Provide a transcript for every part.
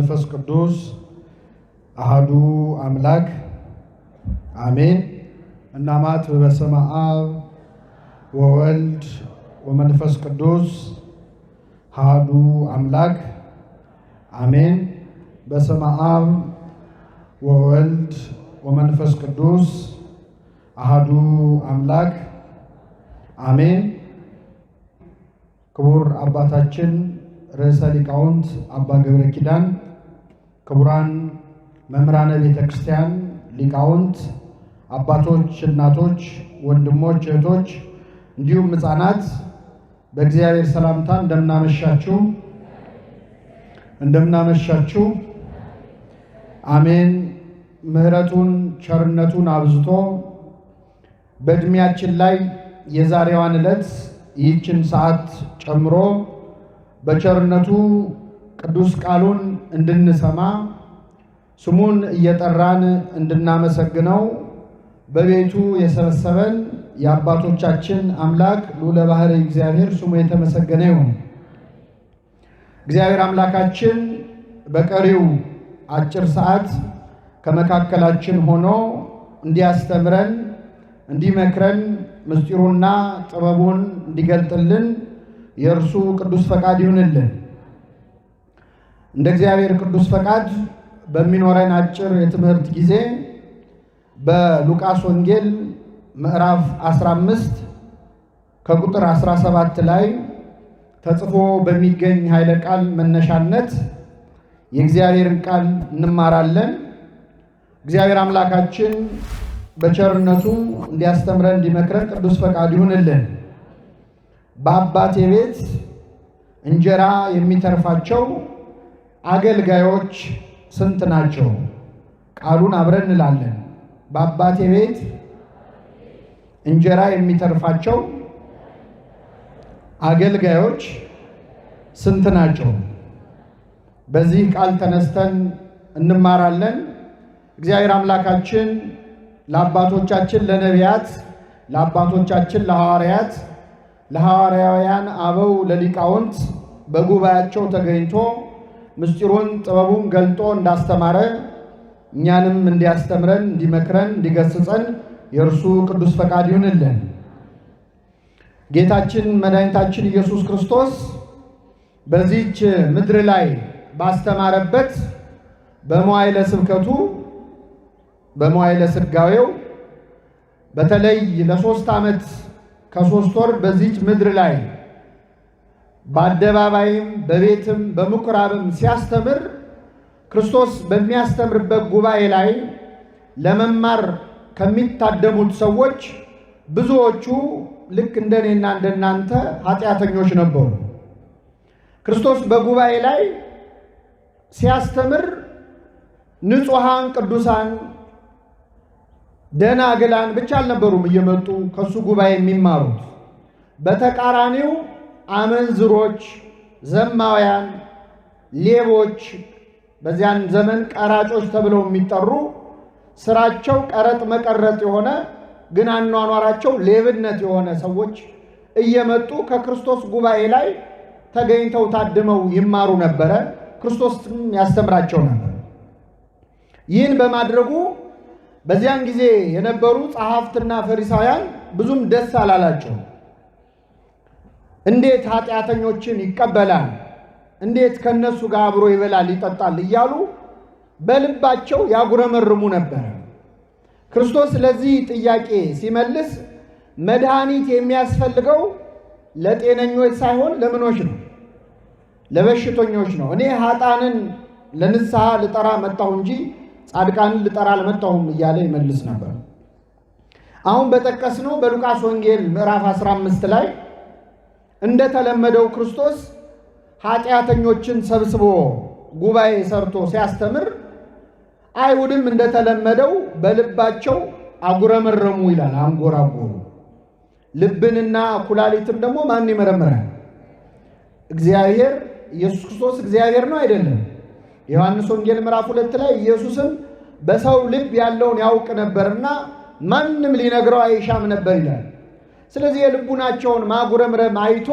ወመንፈስ ቅዱስ አሐዱ አምላክ አሜን። እናማት በስመ አብ ወወልድ ወመንፈስ ቅዱስ አሐዱ አምላክ አሜን። በስመ አብ ወወልድ ወመንፈስ ቅዱስ አሐዱ አምላክ አሜን። ክቡር አባታችን ርዕሰ ሊቃውንት አባ ገብረ ኪዳን፣ ክቡራን መምህራነ ቤተ ክርስቲያን፣ ሊቃውንት አባቶች፣ እናቶች፣ ወንድሞች፣ እህቶች እንዲሁም ሕፃናት በእግዚአብሔር ሰላምታ እንደምናመሻችሁ አሜን። ምሕረቱን ቸርነቱን አብዝቶ በእድሜያችን ላይ የዛሬዋን ዕለት ይህችን ሰዓት ጨምሮ በቸርነቱ ቅዱስ ቃሉን እንድንሰማ ስሙን እየጠራን እንድናመሰግነው በቤቱ የሰበሰበን የአባቶቻችን አምላክ ልዑለ ባሕርይ እግዚአብሔር ስሙ የተመሰገነ ይሁን። እግዚአብሔር አምላካችን በቀሪው አጭር ሰዓት ከመካከላችን ሆኖ እንዲያስተምረን፣ እንዲመክረን፣ ምስጢሩና ጥበቡን እንዲገልጥልን የእርሱ ቅዱስ ፈቃድ ይሁንልን። እንደ እግዚአብሔር ቅዱስ ፈቃድ በሚኖረን አጭር የትምህርት ጊዜ በሉቃስ ወንጌል ምዕራፍ 15 ከቁጥር 17 ላይ ተጽፎ በሚገኝ ኃይለ ቃል መነሻነት የእግዚአብሔርን ቃል እንማራለን። እግዚአብሔር አምላካችን በቸርነቱ እንዲያስተምረን እንዲመክረን ቅዱስ ፈቃድ ይሁንልን። በአባቴ ቤት እንጀራ የሚተርፋቸው አገልጋዮች ስንት ናቸው? ቃሉን አብረን እንላለን። በአባቴ ቤት እንጀራ የሚተርፋቸው አገልጋዮች ስንት ናቸው? በዚህ ቃል ተነስተን እንማራለን። እግዚአብሔር አምላካችን ለአባቶቻችን ለነቢያት፣ ለአባቶቻችን ለሐዋርያት፣ ለሐዋርያውያን አበው፣ ለሊቃውንት በጉባኤያቸው ተገኝቶ ምስጢሩን ጥበቡን ገልጦ እንዳስተማረ እኛንም እንዲያስተምረን፣ እንዲመክረን፣ እንዲገስጸን የእርሱ ቅዱስ ፈቃድ ይሁንልን። ጌታችን መድኃኒታችን ኢየሱስ ክርስቶስ በዚህች ምድር ላይ ባስተማረበት በመዋዕለ ስብከቱ በመዋዕለ ሥጋዌው በተለይ ለ3 ዓመት ከ3 ወር በዚህች ምድር ላይ በአደባባይም በቤትም በምኩራብም ሲያስተምር ክርስቶስ በሚያስተምርበት ጉባኤ ላይ ለመማር ከሚታደሙት ሰዎች ብዙዎቹ ልክ እንደኔና እንደናንተ ኃጢአተኞች ነበሩ። ክርስቶስ በጉባኤ ላይ ሲያስተምር ንጹሐን ቅዱሳን ደናግላን ብቻ አልነበሩም እየመጡ ከሱ ጉባኤ የሚማሩት። በተቃራኒው አመንዝሮች፣ ዘማውያን፣ ሌቦች፣ በዚያን ዘመን ቀራጮች ተብለው የሚጠሩ ስራቸው ቀረጥ መቀረጥ የሆነ ግን አኗኗራቸው ሌብነት የሆነ ሰዎች እየመጡ ከክርስቶስ ጉባኤ ላይ ተገኝተው ታድመው ይማሩ ነበረ። ክርስቶስም ያስተምራቸው ነበር። ይህን በማድረጉ በዚያን ጊዜ የነበሩ ጸሐፍትና ፈሪሳውያን ብዙም ደስ አላላቸው። እንዴት ኃጢአተኞችን ይቀበላል? እንዴት ከነሱ ጋር አብሮ ይበላል ይጠጣል? እያሉ በልባቸው ያጉረመርሙ ነበር። ክርስቶስ ለዚህ ጥያቄ ሲመልስ መድኃኒት የሚያስፈልገው ለጤነኞች ሳይሆን ለምኖች ነው? ለበሽተኞች ነው። እኔ ኃጥአንን ለንስሐ ልጠራ መጣሁ እንጂ ጻድቃንን ልጠራ አልመጣሁም እያለ ይመልስ ነበር። አሁን በጠቀስነው በሉቃስ ወንጌል ምዕራፍ 15 ላይ እንደተለመደው ክርስቶስ ኃጢአተኞችን ሰብስቦ ጉባኤ ሰርቶ ሲያስተምር አይሁድም እንደተለመደው በልባቸው አጉረመረሙ ይላል። አንጎራጎሩ። ልብንና ኩላሊትም ደግሞ ማን ይመረምራል? እግዚአብሔር። ኢየሱስ ክርስቶስ እግዚአብሔር ነው አይደለም? ዮሐንስ ወንጌል ምዕራፍ 2 ላይ ኢየሱስም በሰው ልብ ያለውን ያውቅ ነበርና ማንም ሊነግረው አይሻም ነበር ይላል። ስለዚህ የልቡናቸውን ማጉረምረም አይቶ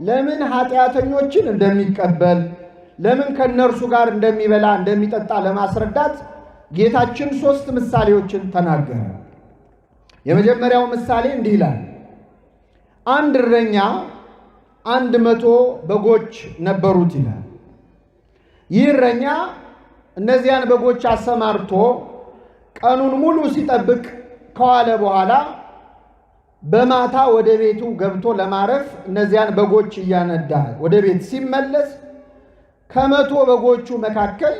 ለምን ኃጢአተኞችን እንደሚቀበል ለምን ከነርሱ ጋር እንደሚበላ እንደሚጠጣ ለማስረዳት ጌታችን 3 ምሳሌዎችን ተናገረ። የመጀመሪያው ምሳሌ እንዲህ ይላል። አንድ እረኛ 100 በጎች ነበሩት ይላል። ይህ እረኛ እነዚያን በጎች አሰማርቶ ቀኑን ሙሉ ሲጠብቅ ከዋለ በኋላ በማታ ወደ ቤቱ ገብቶ ለማረፍ እነዚያን በጎች እያነዳ ወደ ቤት ሲመለስ ከ100 በጎቹ መካከል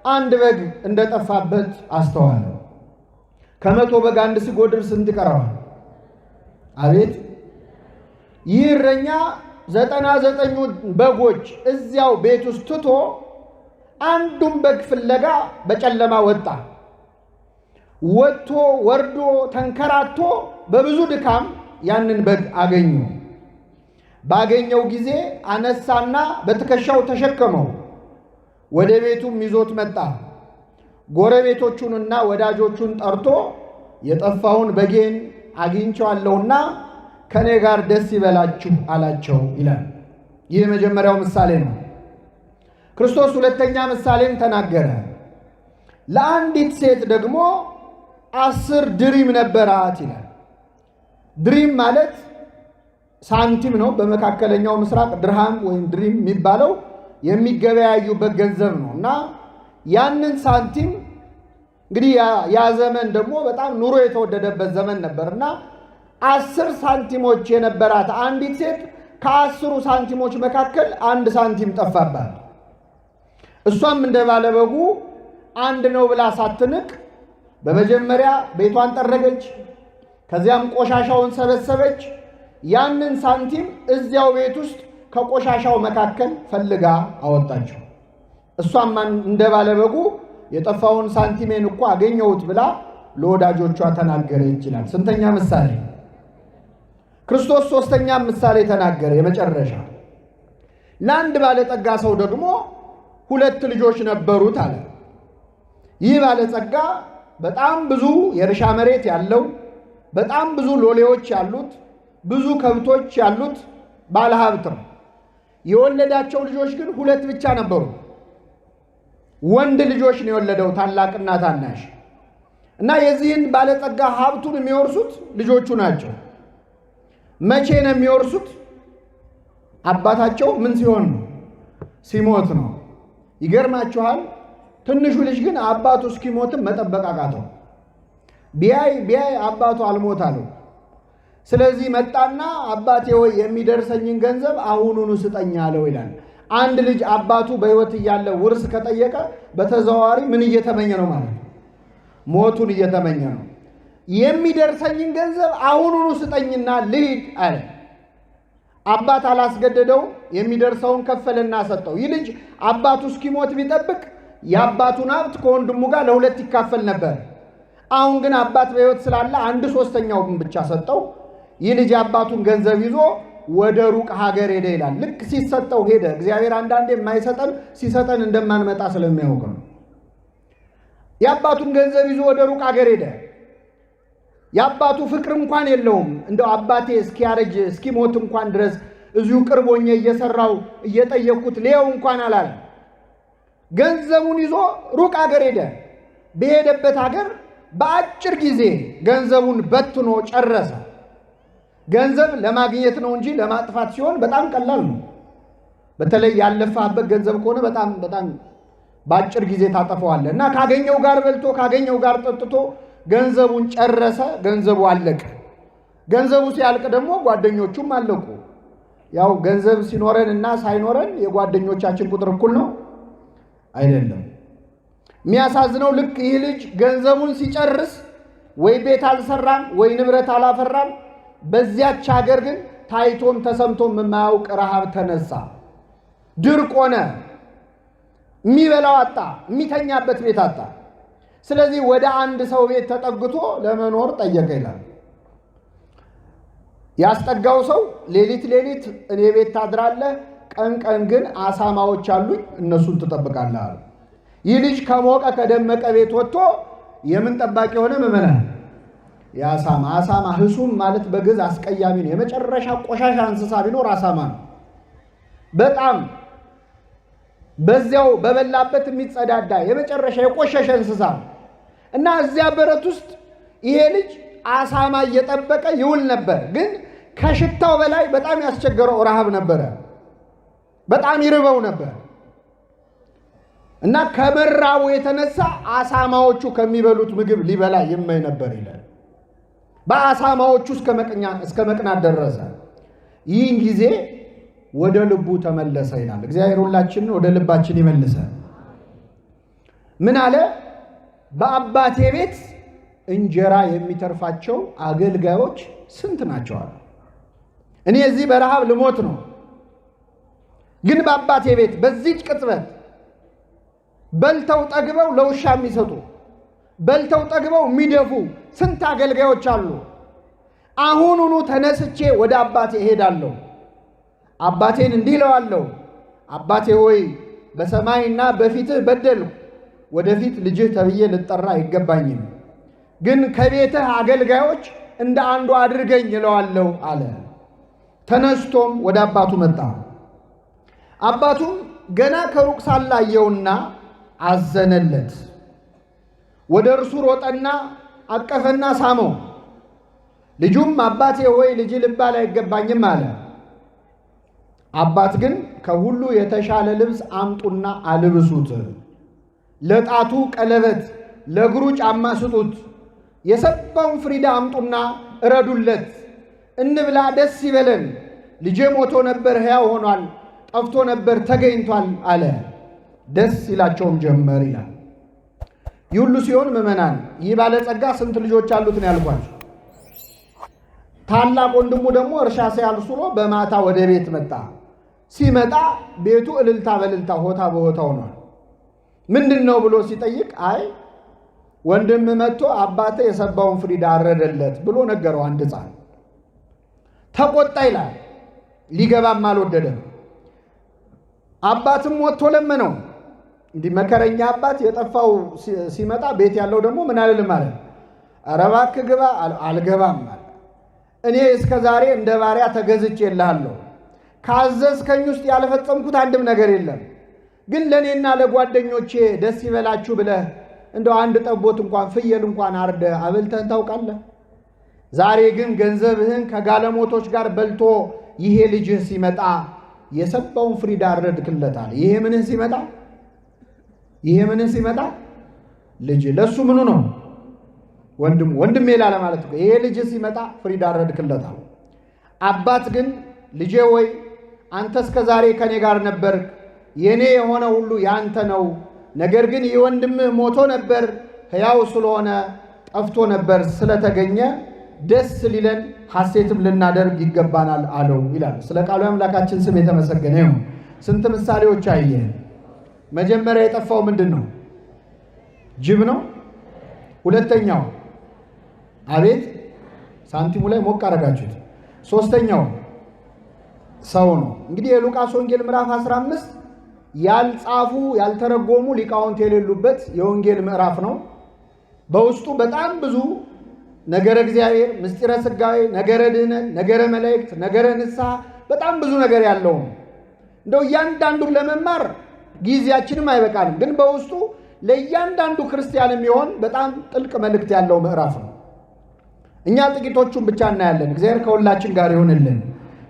አንድ በግ እንደጠፋበት አስተዋለ። ከ100 በግ አንድ ሲጎድል ስንት ይቀረዋል? አቤት! ይህ እረኛ 99 በጎች እዚያው ቤት ውስጥ ትቶ አንዱን በግ ፍለጋ በጨለማ ወጣ። ወጥቶ ወርዶ ተንከራቶ በብዙ ድካም ያንን በግ አገኘው። ባገኘው ጊዜ አነሳና በትከሻው ተሸከመው፣ ወደ ቤቱም ይዞት መጣ። ጎረቤቶቹንና ወዳጆቹን ጠርቶ የጠፋውን በጌን አግኝቼዋለሁና ከኔ ጋር ደስ ይበላችሁ አላቸው ይላል። ይህ የመጀመሪያው ምሳሌ ነው። ክርስቶስ ሁለተኛ ምሳሌን ተናገረ። ለአንዲት ሴት ደግሞ 10 ድሪም ነበራት ይላል። ድሪም ማለት ሳንቲም ነው። በመካከለኛው ምስራቅ ድርሃም ወይም ድሪም የሚባለው የሚገበያዩበት ገንዘብ ነው እና ያንን ሳንቲም እንግዲህ ያ ዘመን ደግሞ በጣም ኑሮ የተወደደበት ዘመን ነበርና 10 ሳንቲሞች የነበራት አንዲት ሴት ከ10 ሳንቲሞች መካከል 1 ሳንቲም ጠፋባት። እሷም እንደ ባለበጉ አንድ ነው ብላ ሳትንቅ በመጀመሪያ ቤቷን ጠረገች፣ ከዚያም ቆሻሻውን ሰበሰበች። ያንን ሳንቲም እዚያው ቤት ውስጥ ከቆሻሻው መካከል ፈልጋ አወጣችው። እሷም እንደ ባለበጉ የጠፋውን ሳንቲሜን እኮ አገኘሁት ብላ ለወዳጆቿ ተናገረች ይላል። ስንተኛ ምሳሌ? ክርስቶስ 3ኛ ምሳሌ ተናገረ። የመጨረሻ ለአንድ ባለጠጋ ሰው ደግሞ 2 ልጆች ነበሩት አለ። ይህ ባለጸጋ በጣም ብዙ የእርሻ መሬት ያለው፣ በጣም ብዙ ሎሌዎች ያሉት፣ ብዙ ከብቶች ያሉት ባለሀብት ነው። የወለዳቸው ልጆች ግን 2 ብቻ ነበሩ። ወንድ ልጆች ነው የወለደው፣ ታላቅና ታናሽ። እና የዚህን ባለጸጋ ሀብቱን የሚወርሱት ልጆቹ ናቸው። መቼ ነው የሚወርሱት? አባታቸው ምን ሲሆን ነው? ሲሞት ነው። ይገርማችኋል። ትንሹ ልጅ ግን አባቱ እስኪሞትም መጠበቅ አቃተው። ቢያይ አባቱ አልሞት አለው። ስለዚህ መጣና አባቴ ሆይ የሚደርሰኝን ገንዘብ አሁኑኑ ስጠኝ አለው ይላል። አንድ ልጅ አባቱ በሕይወት እያለ ውርስ ከጠየቀ በተዘዋዋሪ ምን እየተመኘ ነው ማለት ነው? ሞቱን እየተመኘ ነው። የሚደርሰኝን ገንዘብ አሁኑኑ ስጠኝና ልሂድ አለ። አባት አላስገደደው፣ የሚደርሰውን ከፈለና ሰጠው። ይህ ልጅ አባቱ እስኪሞት ቢጠብቅ የአባቱን ሀብት ከወንድሙ ጋር ለ2 ይካፈል ነበር። አሁን ግን አባት በሕይወት ስላለ 1/3ኛውን ብቻ ሰጠው። ይህ ልጅ አባቱን ገንዘብ ይዞ ወደ ሩቅ ሀገር ሄደ ይላል። ልክ ሲሰጠው ሄደ። እግዚአብሔር አንዳንዴ የማይሰጠን ሲሰጠን እንደማንመጣ ስለሚያውቅ ነው። የአባቱን ገንዘብ ይዞ ወደ ሩቅ ሀገር ሄደ። የአባቱ ፍቅር እንኳን የለውም። እንደው አባቴ እስኪያረጅ እስኪሞት እንኳን ድረስ እዚሁ ቅርብ ሆኜ እየሰራው እየጠየቅኩት ሌው እንኳን አላለ። ገንዘቡን ይዞ ሩቅ ሀገር ሄደ። በሄደበት ሀገር በአጭር ጊዜ ገንዘቡን በትኖ ጨረሰ። ገንዘብ ለማግኘት ነው እንጂ ለማጥፋት ሲሆን በጣም ቀላል ነው። በተለይ ያለፋበት ገንዘብ ከሆነ በጣም በአጭር ጊዜ ታጠፈዋለህ እና ካገኘው ጋር በልቶ ካገኘው ጋር ጠጥቶ ገንዘቡን ጨረሰ። ገንዘቡ አለቀ። ገንዘቡ ሲያልቅ ደግሞ ጓደኞቹም አለቁ። ያው ገንዘብ ሲኖረን እና ሳይኖረን የጓደኞቻችን ቁጥር እኩል ነው አይደለም። የሚያሳዝነው ልክ ይህ ልጅ ገንዘቡን ሲጨርስ ወይ ቤት አልሰራም ወይ ንብረት አላፈራም። በዚያች ሀገር ግን ታይቶም ተሰምቶም የማያውቅ ረሃብ ተነሳ። ድርቅ ሆነ። የሚበላው አጣ፣ የሚተኛበት ቤት አጣ። ስለዚህ ወደ አንድ ሰው ቤት ተጠግቶ ለመኖር ጠየቀ ይላል። ያስጠጋው ሰው ሌሊት እኔ ቤት ታድራለህ፣ ቀን ግን አሳማዎች አሉኝ እነሱን ትጠብቃለህ አለ። ይህ ልጅ ከሞቀ ከደመቀ ቤት ወጥቶ የምን ጠባቂ ሆነ? ምዕመናን፣ የአሳማ አሳማ ህሱም ማለት በግዕዝ አስቀያሚ ነው። የመጨረሻ ቆሻሻ እንስሳ ቢኖር አሳማ ነው። በጣም በዚያው በበላበት የሚጸዳዳ የመጨረሻ የቆሸሸ እንስሳ እና እዚያ በረት ውስጥ ይሄ ልጅ አሳማ እየጠበቀ ይውል ነበር። ግን ከሽታው በላይ በጣም ያስቸገረው ረሃብ ነበረ። በጣም ይርበው ነበር እና ከመራቡ የተነሳ አሳማዎቹ ከሚበሉት ምግብ ሊበላ ይመኝ ነበር ይላል። በአሳማዎቹ እስከ መቅናት ደረሰ። ይህን ጊዜ ወደ ልቡ ተመለሰ ይላል። እግዚአብሔር ሁላችንን ወደ ልባችን ይመልሰ። ምን አለ? በአባቴ ቤት እንጀራ የሚተርፋቸው አገልጋዮች ስንት ናቸው አለ። እኔ እዚህ በረሃብ ልሞት ነው፣ ግን በአባቴ ቤት በዚህች ቅጽበት በልተው ጠግበው ለውሻ የሚሰጡ በልተው ጠግበው የሚደፉ ስንት አገልጋዮች አሉ። አሁኑኑ ተነስቼ ወደ አባቴ እሄዳለሁ። አባቴን እንዲህ እለዋለሁ፣ አባቴ ሆይ በሰማይና በፊትህ በደልሁ፣ ወደፊት ልጅህ ተብዬ ልጠራ አይገባኝም፣ ግን ከቤትህ አገልጋዮች እንደ አንዱ አድርገኝ እለዋለሁ አለ። ተነስቶም ወደ አባቱ መጣ። አባቱም ገና ከሩቅ ሳለ አየውና አዘነለት። ወደ እርሱ ሮጠና አቀፈና ሳመው። ልጁም አባቴ ሆይ ልጅ ልባል አይገባኝም አለ። አባት ግን ከሁሉ የተሻለ ልብስ አምጡና አልብሱት፣ ለጣቱ ቀለበት ለእግሩ ጫማ ስጡት፣ የሰባውን ፍሪዳ አምጡና እረዱለት፣ እንብላ ደስ ይበለን፣ ልጄ ሞቶ ነበር ሕያው ሆኗል፣ ጠፍቶ ነበር ተገኝቷል አለ። ደስ ይላቸውም ጀመር ይላል። ይህ ሁሉ ሲሆን ምዕመናን፣ ይህ ባለጸጋ ስንት ልጆች አሉት ነው ያልኳቸው። ታላቅ ወንድሙ ደግሞ እርሻ ሲያርስ ውሎ በማታ ወደ ቤት መጣ። ሲመጣ ቤቱ እልልታ በእልልታ ሆታ በሆታ ሆኗል። ምንድን ነው ብሎ ሲጠይቅ አይ ወንድም መጥቶ አባቴ የሰባውን ፍሪዳ አረደለት ብሎ ነገረው። አንድ ሕፃን ተቆጣ ይላል። ሊገባም አልወደደም። አባትም ወጥቶ ለመነው። እንዲህ መከረኛ አባት የጠፋው ሲመጣ ቤት ያለው ደግሞ ምን አልልም አለ። ኧረ እባክህ ግባ። አልገባም አለ። እኔ እስከ ዛሬ እንደ ባሪያ ተገዝቼልሃለሁ። ካዘዝከኝ ውስጥ ያልፈጸምኩት አንድም ነገር የለም። ግን ለእኔና ለጓደኞቼ ደስ ይበላችሁ ብለህ እንደው አንድ ጠቦት እንኳን ፍየል እንኳን አርደህ አብልተህ ታውቃለህ? ዛሬ ግን ገንዘብህን ከጋለሞቶች ጋር በልቶ ይሄ ልጅህ ሲመጣ የሰባውን ፍሪዳ አረድክለታል። ይሄ ምንህ ሲመጣ ልጅ ለሱ ምኑ ነው? ወንድሜ ላለ ማለት ነው። ይሄ ልጅ ሲመጣ ፍሪዳ አረድክለታል። አባት ግን ልጄ ወይ አንተ እስከ ዛሬ ከኔ ጋር ነበር፣ የኔ የሆነ ሁሉ ያንተ ነው። ነገር ግን ይህ ወንድምህ ሞቶ ነበር፣ ሕያው ስለሆነ ጠፍቶ ነበር፣ ስለተገኘ ደስ ሊለን ሐሴትም ልናደርግ ይገባናል አለው ይላል። ስለ ቃሉ አምላካችን ስም የተመሰገነ ይሁን። ስንት ምሳሌዎች አየን። መጀመሪያ የጠፋው ምንድን ነው? ጅብ ነው። ሁለተኛው አቤት ሳንቲሙ ላይ ሞቅ አረጋችሁት። ሶስተኛው ሰው ነው። እንግዲህ የሉቃስ ወንጌል ምዕራፍ 15 ያልጻፉ ያልተረጎሙ ሊቃውንት የሌሉበት የወንጌል ምዕራፍ ነው። በውስጡ በጣም ብዙ ነገረ እግዚአብሔር፣ ምስጢረ ሥጋዌ፣ ነገረ ድህነት፣ ነገረ መላእክት፣ ነገረ ንስሐ በጣም ብዙ ነገር ያለው ነው። እንደው እያንዳንዱን ለመማር ጊዜያችንም አይበቃንም። ግን በውስጡ ለእያንዳንዱ ክርስቲያን የሚሆን በጣም ጥልቅ መልእክት ያለው ምዕራፍ ነው። እኛ ጥቂቶቹን ብቻ እናያለን። እግዚአብሔር ከሁላችን ጋር ይሁንልን።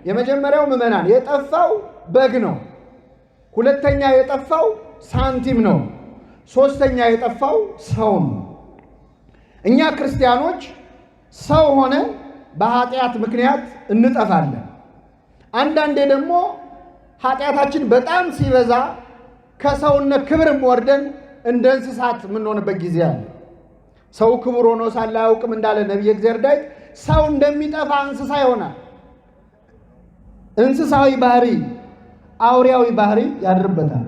የመጀመሪያው ምዕመናን የጠፋው በግ ነው። ሁለተኛ የጠፋው ሳንቲም ነው። ሶስተኛ የጠፋው ሰው ነው። እኛ ክርስቲያኖች ሰው ሆነን በኃጢአት ምክንያት እንጠፋለን። አንዳንዴ ደግሞ ኃጢአታችን በጣም ሲበዛ ከሰውነት ክብርም ወርደን እንደ እንስሳት የምንሆንበት ጊዜ አለ። ሰው ክቡር ሆኖ ሳለ አያውቅም እንዳለ ነቢየ እግዚአብሔር ዳዊት ሰው እንደሚጠፋ እንስሳ ይሆናል። እንስሳዊ ባህሪ፣ አውሬያዊ ባህሪ ያድርበታል።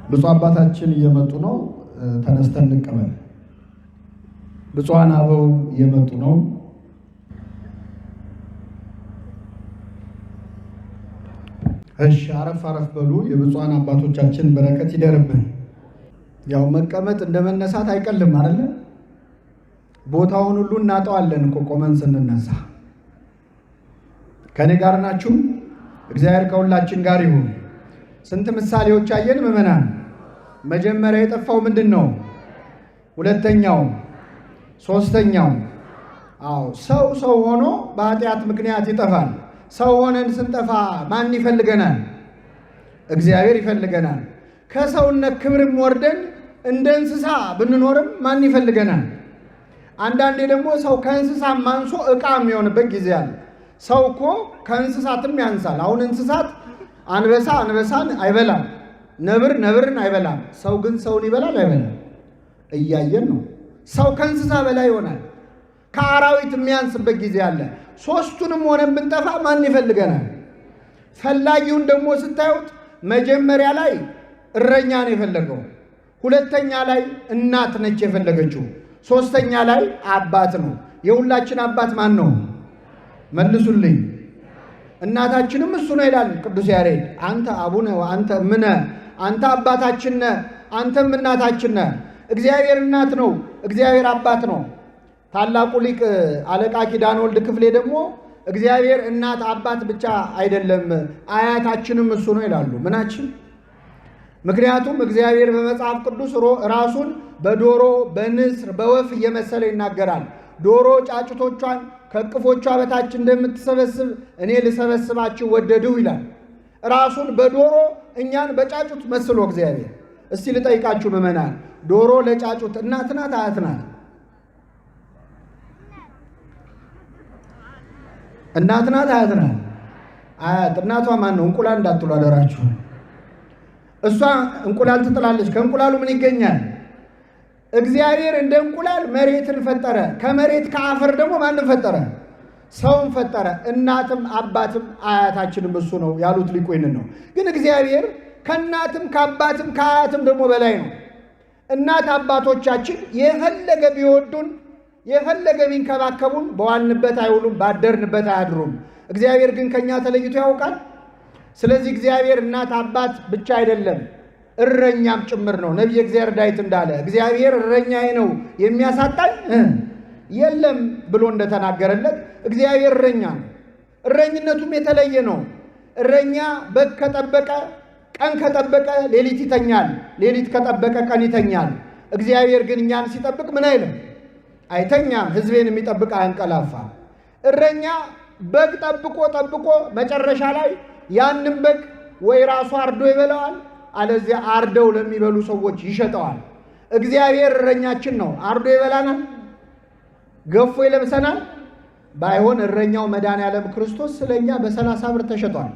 ብፁዕ አባታችን እየመጡ ነው። ተነስተን እንቀበል። ብፁዓን አበው እየመጡ ነው። እሺ አረፍ አረፍ በሉ። የብፁዓን አባቶቻችን በረከት ይደርብን። ያው መቀመጥ እንደ መነሳት አይቀልም አይደለ? ቦታውን ሁሉ እናጠዋለን እኮ ቆመን ስንነሳ። ከኔ ጋር ናችሁ? እግዚአብሔር ከሁላችን ጋር ይሁን። ስንት ምሳሌዎች አየን ምዕመናን? መጀመሪያ የጠፋው ምንድን ነው? ሁለተኛው፣ ሶስተኛው። ሰው ሆኖ በኃጢአት ምክንያት ይጠፋል። ሰው ሆነን ስንጠፋ ማን ይፈልገናል? እግዚአብሔር ይፈልገናል። ከሰውነት ክብርም ወርደን እንደ እንስሳ ብንኖርም ማን ይፈልገናል? አንዳንዴ ደግሞ ሰው ከእንስሳ ማንሶ ዕቃ የሚሆንበት ጊዜ አለ። ሰው እኮ ከእንስሳትም ያንሳል። አሁን እንስሳት አንበሳን አይበላም፣ ነብርን አይበላም። ሰው ግን ሰውን ይበላል አይበላም? እያየን ነው። ሰው ከእንስሳ በላይ ይሆናል። ከአራዊት የሚያንስበት ጊዜ አለ። ሶስቱንም ሆነን ብንጠፋ ማን ይፈልገናል? ፈላጊውን ደግሞ ስታዩት መጀመሪያ ላይ እረኛ ነው የፈለገው፣ ሁለተኛ ላይ እናት ነች የፈለገችው፣ ሶስተኛ ላይ አባት ነው። የሁላችን አባት ማን ነው? መልሱልኝ። እናታችንም እሱ ነው ይላል ቅዱስ ያሬድ። አንተ አቡነ አንተ ምነ፣ አንተ አባታችን ነህ፣ አንተም እናታችን ነህ። እግዚአብሔር እናት ነው፣ እግዚአብሔር አባት ነው። ታላቁ ሊቅ አለቃ ኪዳነ ወልድ ክፍሌ ደግሞ እግዚአብሔር እናት አባት ብቻ አይደለም አያታችንም እሱ ነው ይላሉ። ምናችን? ምክንያቱም እግዚአብሔር በመጽሐፍ ቅዱስ ራሱን በዶሮ በንስር በወፍ እየመሰለ ይናገራል። ዶሮ ጫጩቶቿን ከቅፎቿ በታች እንደምትሰበስብ እኔ ልሰበስባችሁ ወደድሁ ይላል። ራሱን በዶሮ እኛን በጫጩት መስሎ እግዚአብሔር። እስቲ ልጠይቃችሁ ምዕመናን፣ ዶሮ ለጫጩት እናት ናት አያት ናት? እናት ናት አያት ናት? አያት። እናቷ ማን ነው? እንቁላል እንዳትሉ አደራችሁ። እሷ እንቁላል ትጥላለች። ከእንቁላሉ ምን ይገኛል? እግዚአብሔር እንደ እንቁላል መሬትን ፈጠረ። ከመሬት ከአፈር ደግሞ ማንን ፈጠረ? ሰውን ፈጠረ። እናትም አባትም አያታችንም እሱ ነው ያሉት ሊቁ ይህንን ነው። ግን እግዚአብሔር ከእናትም ከአባትም ከአያትም ደግሞ በላይ ነው። እናት አባቶቻችን የፈለገ ቢወዱን የፈለገ ቢንከባከቡን በዋልንበት አይውሉም፣ ባደርንበት አያድሩም። እግዚአብሔር ግን ከኛ ተለይቶ ያውቃል። ስለዚህ እግዚአብሔር እናት አባት ብቻ አይደለም እረኛም ጭምር ነው። ነቢየ እግዚአብሔር ዳዊት እንዳለ እግዚአብሔር እረኛዬ ነው የሚያሳጣኝ የለም ብሎ እንደተናገረለት እግዚአብሔር እረኛ ነው። እረኝነቱም የተለየ ነው። እረኛ በግ ከጠበቀ ቀን ከጠበቀ ሌሊት ይተኛል፣ ሌሊት ከጠበቀ ቀን ይተኛል። እግዚአብሔር ግን እኛን ሲጠብቅ ምን አይልም? አይተኛም። ሕዝቤን የሚጠብቅ አያንቀላፋ። እረኛ በግ ጠብቆ መጨረሻ ላይ ያንን በግ ወይ ራሱ አርዶ ይበላዋል፣ አለዚያ አርደው ለሚበሉ ሰዎች ይሸጠዋል። እግዚአብሔር እረኛችን ነው። አርዶ ይበላናል፣ ገፎ ይለብሰናል። ባይሆን እረኛው መድኃኔዓለም ክርስቶስ ስለኛ በ30 ብር ተሸጧል።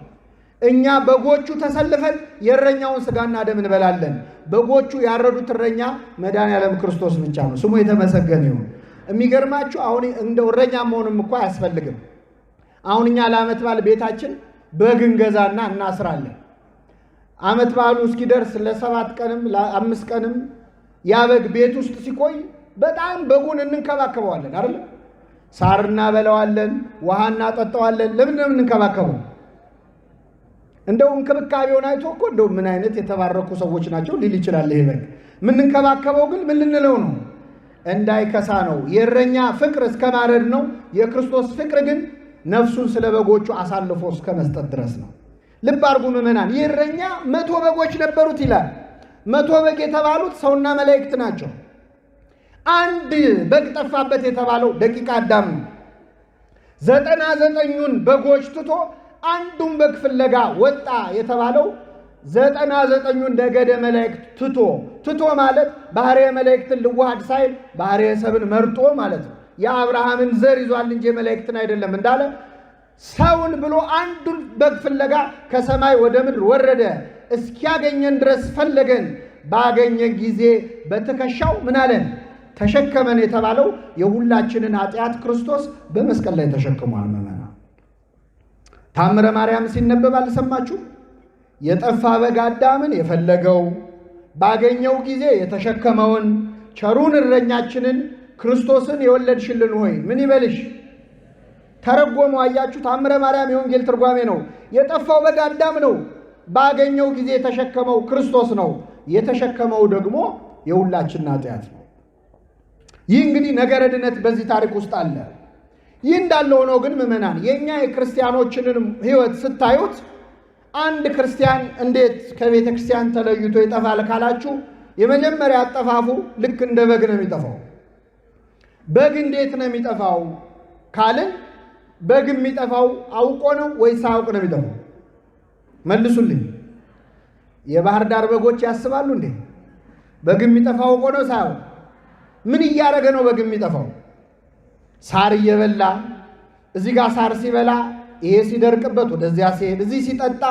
እኛ በጎቹ ተሰልፈን የእረኛውን ስጋና ደም እንበላለን። በጎቹ ያረዱት እረኛ መድኃኔዓለም ክርስቶስ ብቻ ነው። ስሙ የተመሰገነ ይሁን። የሚገርማችሁ አሁን እንደው እረኛ መሆንም እኮ አያስፈልግም። አሁን እኛ ለዓመት በዓል ቤታችን በግ እንገዛና እናስራለን። ዓመት በዓሉ እስኪደርስ ለ7 ቀንም ለ5 ቀንም ያ በግ ቤት ውስጥ ሲቆይ በጣም በጉን እንንከባከበዋለን አይደል? ሳር እናበላዋለን፣ ውሃ እናጠጣዋለን። ለምን ነው የምንንከባከበው? እንደው እንክብካቤውን አይቶ እኮ እንደው ምን አይነት የተባረኩ ሰዎች ናቸው ሊል ይችላል። ይሄ በግ የምንንከባከበው ግን ምን ልንለው ነው? እንዳይከሳ ነው። የእረኛ ፍቅር እስከ ማረድ ነው። የክርስቶስ ፍቅር ግን ነፍሱን ስለ በጎቹ አሳልፎ እስከ መስጠት ድረስ ነው። ልብ አድርጉ ምዕመናን። ይህ እረኛ 100 በጎች ነበሩት ይላል። 100 በግ የተባሉት ሰውና መላእክት ናቸው። አንድ በግ ጠፋበት የተባለው ደቂቀ አዳም ነው። 99ኙን በጎች ትቶ አንዱን በግ ፍለጋ ወጣ የተባለው 99ኙን ነገደ መላእክት ትቶ ማለት ባህርየ መላእክትን ልዋሃድ ሳይል ባህርየ ሰብን መርጦ ማለት ነው። የአብርሃምን ዘር ይዟል እንጂ መላእክትን አይደለም እንዳለ ሰውን ብሎ አንዱን በግ ፍለጋ ከሰማይ ወደ ምድር ወረደ። እስኪያገኘን ድረስ ፈለገን። ባገኘን ጊዜ በትከሻው ምን አለን? ተሸከመን የተባለው የሁላችንን ኃጢአት ክርስቶስ በመስቀል ላይ ተሸክሟል። መመና ታምረ ማርያም ሲነበብ አልሰማችሁ? የጠፋ በግ አዳምን የፈለገው ባገኘው ጊዜ የተሸከመውን ቸሩን እረኛችንን ክርስቶስን የወለድሽልን ሆይ ምን ይበልሽ? ተረጎመው። አያችሁ? ታምረ ማርያም የወንጌል ትርጓሜ ነው። የጠፋው በግ አዳም ነው። ባገኘው ጊዜ የተሸከመው ክርስቶስ ነው። የተሸከመው ደግሞ የሁላችን ኃጢአት ነው። ይህ እንግዲህ ነገረ ድነት በዚህ ታሪክ ውስጥ አለ። ይህ እንዳለ ሆኖ ግን ምዕመናን የኛ የክርስቲያኖችንን ሕይወት ስታዩት አንድ ክርስቲያን እንዴት ከቤተ ክርስቲያን ተለይቶ ይጠፋል ካላችሁ የመጀመሪያ አጠፋፉ ልክ እንደ በግ ነው የሚጠፋው። በግ እንዴት ነው የሚጠፋው ካልን በግ የሚጠፋው አውቆ ነው ወይስ ሳያውቅ ነው የሚጠፋው? መልሱልኝ። የባህር ዳር በጎች ያስባሉ እንዴ? በግ የሚጠፋው አውቆ ነው ሳያውቅ? ምን እያደረገ ነው በግ የሚጠፋው? ሳር እየበላ እዚህ ጋር ሳር ሲበላ ይሄ ሲደርቅበት ወደዚያ ሲሄድ፣ እዚህ ሲጠጣ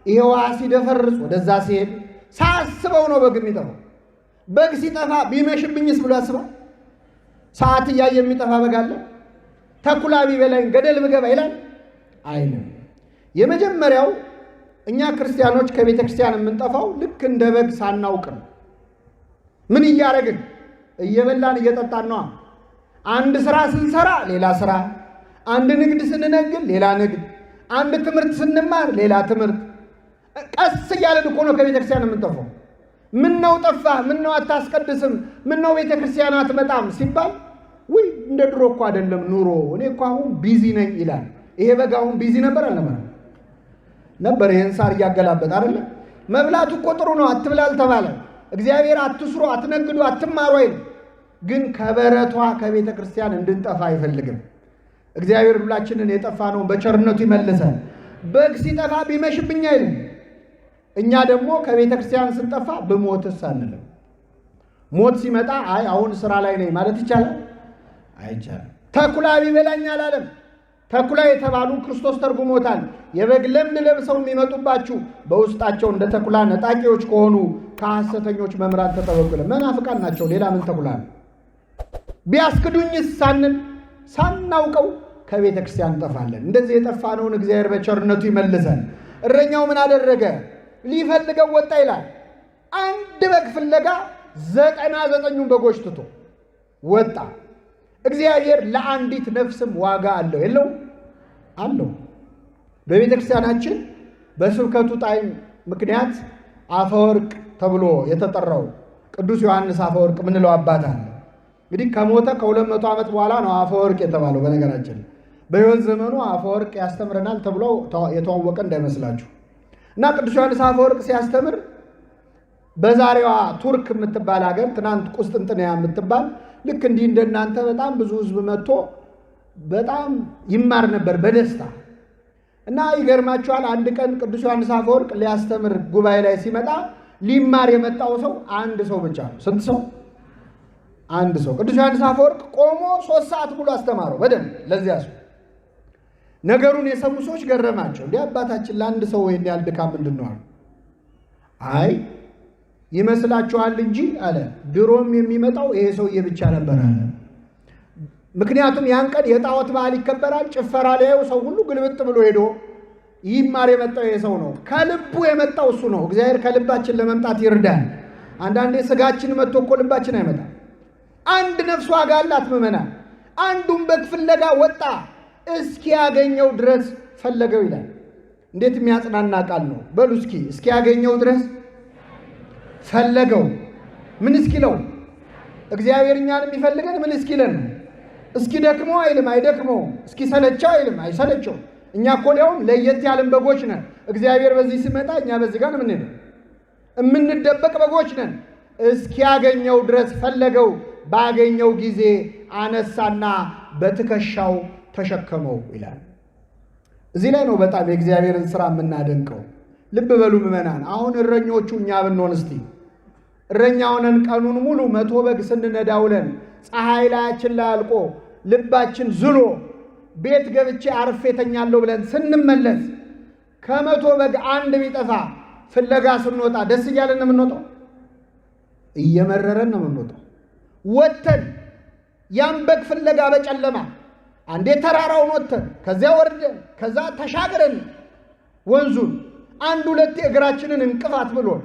ይሄ ውሃ ሲደፈርስ ወደዛ ሲሄድ ሳያስበው ነው በግ የሚጠፋው። በግ ሲጠፋ ቢመሽብኝስ ብሎ ያስባል? ሰዓት እያየ የሚጠፋ በግ አለ? ተኩላ ቢበላኝ ገደል ብገባ ይላል አይልም። የመጀመሪያው እኛ ክርስቲያኖች ከቤተ ክርስቲያን የምንጠፋው ልክ እንደ በግ ሳናውቅ ነው። ምን እያደረግን? እየበላን እየጠጣን ነው። አንድ ስራ ስንሰራ ሌላ ስራ፣ አንድ ንግድ ስንነግድ ሌላ ንግድ፣ አንድ ትምህርት ስንማር ሌላ ትምህርት። ቀስ እያለን እኮ ነው ከቤተ ክርስቲያን የምንጠፋው። ምን ነው ጠፋህ? ምን ነው አታስቀድስም? ምን ነው ቤተ ክርስቲያን አትመጣም ሲባል ውይ እንደ ድሮ እኮ አይደለም ኑሮ፣ እኔ እኮ አሁን ቢዚ ነኝ ይላል። ይሄ በግ አሁን ቢዚ ነበር አልነበረም? ነበር። ይሄን ሳር እያገላበጥ አይደለ? መብላቱ እኮ ጥሩ ነው፣ አትብላ አልተባለ። እግዚአብሔር አትስሩ፣ አትነግዱ፣ አትማሩ አይልም። ግን ከበረቷ ከቤተ ክርስቲያን እንድንጠፋ አይፈልግም። እግዚአብሔር ሁላችንን የጠፋነውን በቸርነቱ ይመልሰን። በግ ሲጠፋ ቢመሽብኝ አይልም። እኛ ደግሞ ከቤተ ክርስቲያን ስንጠፋ ብሞትስ አንልም። ሞት ሲመጣ አይ አሁን ስራ ላይ ነኝ ማለት ይቻላል? አይቻልም። ተኩላ ቢበላኝ አላለም። ተኩላ የተባሉ ክርስቶስ ተርጉሞታል። የበግ ለምድ ለብሰው የሚመጡባችሁ በውስጣቸው እንደ ተኩላ ነጣቂዎች ከሆኑ ከሐሰተኞች መምህራን ተጠበቁ። መናፍቃን ናቸው። ሌላ ምን ተኩላ ነው? ቢያስክዱኝስ ሳንል ሳናውቀው ከቤተ ክርስቲያን እንጠፋለን። እንደዚህ የጠፋነውን እግዚአብሔር በቸርነቱ ይመልሰን። እረኛው ምን አደረገ? ሊፈልገው ወጣ ይላል። አንድ በግ ፍለጋ 99ኙን በጎች ትቶ ወጣ። እግዚአብሔር ለአንዲት ነፍስም ዋጋ አለው የለው? አለው። በቤተ ክርስቲያናችን በስብከቱ ጣዕም ምክንያት አፈወርቅ ተብሎ የተጠራው ቅዱስ ዮሐንስ አፈወርቅ ምንለው አባት አለ። እንግዲህ ከሞተ ከ200 ዓመት በኋላ ነው አፈወርቅ የተባለው። በነገራችን በሕይወት ዘመኑ አፈወርቅ ያስተምረናል ተብሎ የተዋወቀ እንዳይመስላችሁ። እና ቅዱስ ዮሐንስ አፈወርቅ ሲያስተምር በዛሬዋ ቱርክ የምትባል ሀገር፣ ትናንት ቁስጥንጥንያ የምትባል ልክ እንዲህ እንደናንተ በጣም ብዙ ሕዝብ መጥቶ በጣም ይማር ነበር በደስታ። እና ይገርማችኋል፣ አንድ ቀን ቅዱስ ዮሐንስ አፈወርቅ ሊያስተምር ጉባኤ ላይ ሲመጣ ሊማር የመጣው ሰው አንድ ሰው ብቻ ነው። ስንት ሰው? አንድ ሰው። ቅዱስ ዮሐንስ አፈወርቅ ቆሞ 3 ሰዓት ሙሉ አስተማረው በደንብ ለዚያ ሰው። ነገሩን የሰሙ ሰዎች ገረማቸው። እንዲህ አባታችን ለአንድ ሰው ይሄን ያህል ድካም ምንድን ነው አሉ። አይ ይመስላችኋል እንጂ አለ ድሮም የሚመጣው ይሄ ሰውዬ ብቻ ነበር አለ። ምክንያቱም ያን ቀን የጣዖት በዓል ይከበራል። ጭፈራ ሊያዩ ሰው ሁሉ ግልብጥ ብሎ ሄዶ ይማር የመጣው ይሄ ሰው ነው። ከልቡ የመጣው እሱ ነው። እግዚአብሔር ከልባችን ለመምጣት ይርዳል። አንዳንዴ ስጋችን መጥቶ እኮ ልባችን አይመጣም። አንድ ነፍስ ዋጋ አላት ምዕመናን። አንዱን በግ ፍለጋ ወጣ፣ እስኪያገኘው ድረስ ፈለገው ይላል። እንዴት የሚያጽናና ቃል ነው! በሉ እስኪ እስኪያገኘው ድረስ ፈለገው። ምን እስኪለው? እግዚአብሔር እኛን የሚፈልገን ምን እስኪለን? እስኪ ደክመው አይልም፣ አይደክመው። እስኪ ሰለቸው አይልም፣ አይሰለቸው። እኛ እኮ ሊያውም ለየት ያለን በጎች ነን። እግዚአብሔር በዚህ ሲመጣ እኛ በዚህ ጋር ምን ነው የምንደበቅ በጎች ነን። እስኪያገኘው ድረስ ፈለገው። ባገኘው ጊዜ አነሳና በትከሻው ተሸከመው ይላል። እዚህ ላይ ነው በጣም የእግዚአብሔርን ሥራ የምናደንቀው። ልብ በሉ ምዕመናን። አሁን እረኞቹ እኛ ብንሆን እስቲ እረኛ ሆነን ቀኑን ሙሉ 100 በግ ስንነዳ ውለን ፀሐይ ላያችን ላይ አልቆ ልባችን ዝሎ ቤት ገብቼ አርፌ ተኛለሁ ብለን ስንመለስ ከ100 በግ አንድ ቢጠፋ ፍለጋ ስንወጣ ደስ እያለን ነው የምንወጣው? እየመረረን ነው የምንወጣው። ወተን ያን በግ ፍለጋ በጨለማ አንዴ ተራራውን ወተን ከዚያ ወርደን ከዛ ተሻግረን ወንዙን አንድ ሁለቴ እግራችንን እንቅፋት ብሎን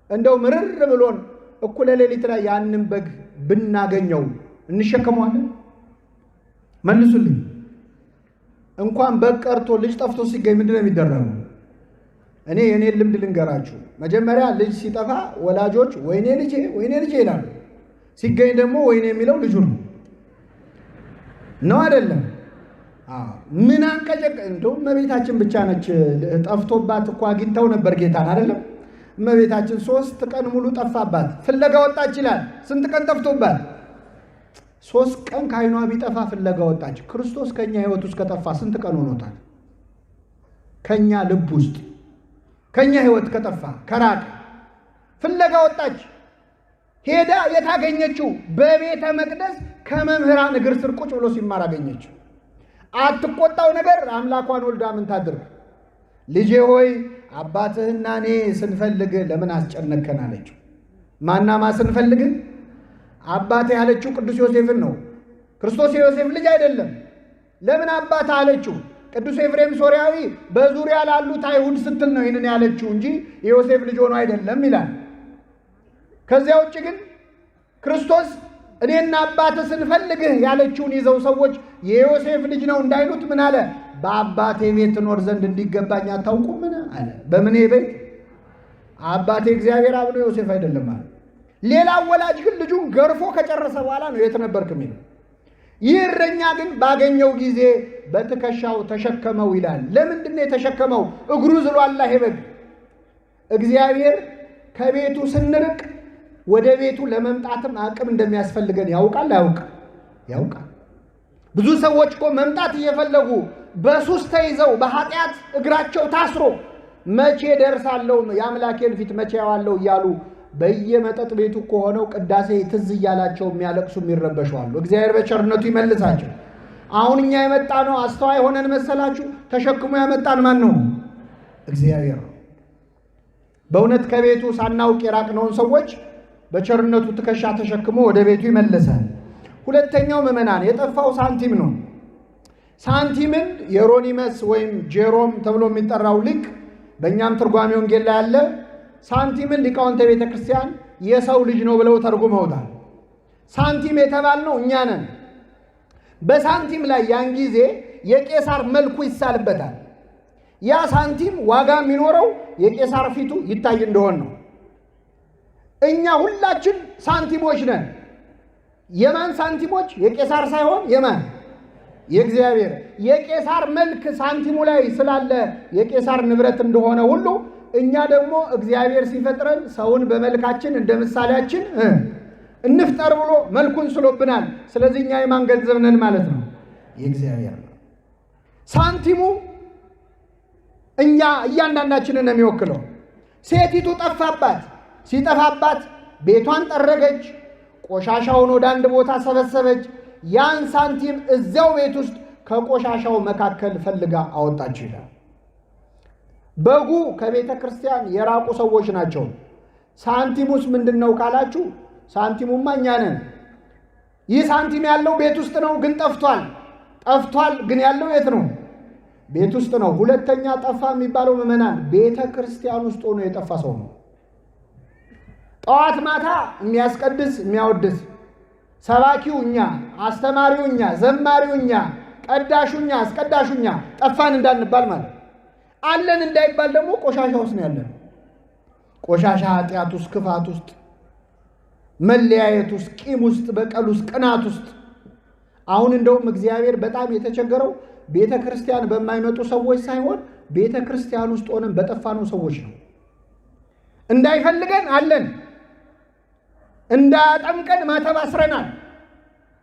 እንደው ምርር ብሎን እኩለ ሌሊት ላይ ያንን በግ ብናገኘው እንሸከመዋለን? መልሱልኝ። እንኳን በግ ቀርቶ ልጅ ጠፍቶ ሲገኝ ምንድነው የሚደረገው? እኔ የኔን ልምድ ልንገራችሁ። መጀመሪያ ልጅ ሲጠፋ ወላጆች ወይኔ ልጄ ይላሉ። ሲገኝ ደግሞ ወይኔ የሚለው ልጁ ነው አይደለም? ምን አንቀጨቀ እንደውም እመቤታችን ብቻ ነች ጠፍቶባት እኮ አግኝተው ነበር ጌታን አይደለም። እመቤታችን 3 ቀን ሙሉ ጠፋባት፣ ፍለጋ ወጣች ይላል። ስንት ቀን ጠፍቶባት? 3 ቀን ከዓይኗ ቢጠፋ ፍለጋ ወጣች። ክርስቶስ ከኛ ሕይወት ውስጥ ከጠፋ ስንት ቀን ሆኖታል? ከኛ ልብ ውስጥ ከኛ ሕይወት ከጠፋ ከራቀ ፍለጋ ወጣች። ሄዳ የታገኘችው በቤተ መቅደስ ከመምህራን እግር ስር ቁጭ ብሎ ሲማር አገኘችው። አትቆጣው ነገር አምላኳን ወልዳ ምን ታድርግ? ልጄ ሆይ አባትህና እኔ ስንፈልግ ለምን አስጨነከን አለችው። ማናማ ስንፈልግ? አባቴ ያለችው ቅዱስ ዮሴፍን ነው። ክርስቶስ የዮሴፍ ልጅ አይደለም። ለምን አባት አለችው? ቅዱስ ኤፍሬም ሶርያዊ በዙሪያ ላሉት አይሁድ ስትል ነው ይህንን ያለችው እንጂ የዮሴፍ ልጅ ሆኖ አይደለም ይላል። ከዚያ ውጭ ግን ክርስቶስ እኔና አባቴ ስንፈልግህ ያለችውን ይዘው ሰዎች የዮሴፍ ልጅ ነው እንዳይሉት ምን አለ? በአባቴ ቤት ትኖር ዘንድ እንዲገባኝ አታውቁምን አለ። በምን ቤት? አባቴ እግዚአብሔር አብ ነው፣ ዮሴፍ አይደለም አለ። ሌላ ወላጅ ግን ልጁን ገርፎ ከጨረሰ በኋላ ነው የት ነበርክ የሚለው። ይህ እረኛ ግን ባገኘው ጊዜ በትከሻው ተሸከመው ይላል። ለምንድን ነው የተሸከመው? እግሩ ዝሏል ይሄ በግ። እግዚአብሔር ከቤቱ ስንርቅ ወደ ቤቱ ለመምጣትም አቅም እንደሚያስፈልገን ያውቃል አያውቅም? ያውቃል። ብዙ ሰዎች እኮ መምጣት እየፈለጉ በሱስ ተይዘው በኃጢአት እግራቸው ታስሮ መቼ ደርሳለሁ የአምላኬን ፊት መቼ ያዋለሁ እያሉ በየመጠጥ ቤቱ እኮ ሆነው ቅዳሴ ትዝ እያላቸው የሚያለቅሱ የሚረበሹ አሉ። እግዚአብሔር በቸርነቱ ይመልሳቸው። አሁን እኛ የመጣ ነው አስተዋይ ሆነን መሰላችሁ? ተሸክሞ ያመጣን ማን ነው? እግዚአብሔር ነው። በእውነት ከቤቱ ሳናውቅ የራቅነውን ሰዎች በቸርነቱ ትከሻ ተሸክሞ ወደ ቤቱ ይመልሳል። ሁለተኛው ምዕመናን የጠፋው ሳንቲም ነው። ሳንቲምን የሮኒመስ ወይም ጄሮም ተብሎ የሚጠራው ሊቅ በእኛም ትርጓሜ ወንጌል ላይ ያለ ሳንቲምን ሊቃውንተ ቤተ ክርስቲያን የሰው ልጅ ነው ብለው ተርጉመውታል። ሳንቲም የተባልነው እኛ ነን። በሳንቲም ላይ ያን ጊዜ የቄሳር መልኩ ይሳልበታል። ያ ሳንቲም ዋጋ የሚኖረው የቄሳር ፊቱ ይታይ እንደሆን ነው። እኛ ሁላችን ሳንቲሞች ነን። የማን ሳንቲሞች? የቄሳር ሳይሆን የማን? የእግዚአብሔር። የቄሳር መልክ ሳንቲሙ ላይ ስላለ የቄሳር ንብረት እንደሆነ ሁሉ እኛ ደግሞ እግዚአብሔር ሲፈጥረን ሰውን በመልካችን እንደ ምሳሌያችን እንፍጠር ብሎ መልኩን ስሎብናል። ስለዚህ እኛ የማን ገንዘብ ነን ማለት ነው? የእግዚአብሔር ነው። ሳንቲሙ እኛ እያንዳንዳችንን ነው የሚወክለው። ሴቲቱ ጠፋባት። ሲጠፋባት ቤቷን ጠረገች፣ ቆሻሻውን ወደ አንድ ቦታ ሰበሰበች። ያን ሳንቲም እዚያው ቤት ውስጥ ከቆሻሻው መካከል ፈልጋ አወጣች ይላል። በጉ ከቤተ ክርስቲያን የራቁ ሰዎች ናቸው። ሳንቲሙስ ምንድን ነው ካላችሁ፣ ሳንቲሙማ እኛ ነን። ይህ ሳንቲም ያለው ቤት ውስጥ ነው፣ ግን ጠፍቷል። ጠፍቷል ግን ያለው የት ነው? ቤት ውስጥ ነው። ሁለተኛ ጠፋ የሚባለው ምዕመናን ቤተ ክርስቲያን ውስጥ ሆኖ የጠፋ ሰው ነው። ጠዋት ማታ የሚያስቀድስ የሚያወድስ ሰባኪው እኛ፣ አስተማሪው እኛ፣ ዘማሪው እኛ፣ ቀዳሹ እኛ፣ አስቀዳሹ እኛ ጠፋን እንዳንባል ማለት አለን እንዳይባል ደግሞ ቆሻሻ ውስጥ ነው ያለን። ቆሻሻ ኃጢአት ውስጥ፣ ክፋት ውስጥ፣ መለያየት ውስጥ፣ ቂም ውስጥ፣ በቀል ውስጥ፣ ቅናት ውስጥ። አሁን እንደውም እግዚአብሔር በጣም የተቸገረው ቤተ ክርስቲያን በማይመጡ ሰዎች ሳይሆን ቤተ ክርስቲያን ውስጥ ሆነን በጠፋነው ሰዎች ነው። እንዳይፈልገን አለን፣ እንዳያጠምቀን ማተብ አስረናል።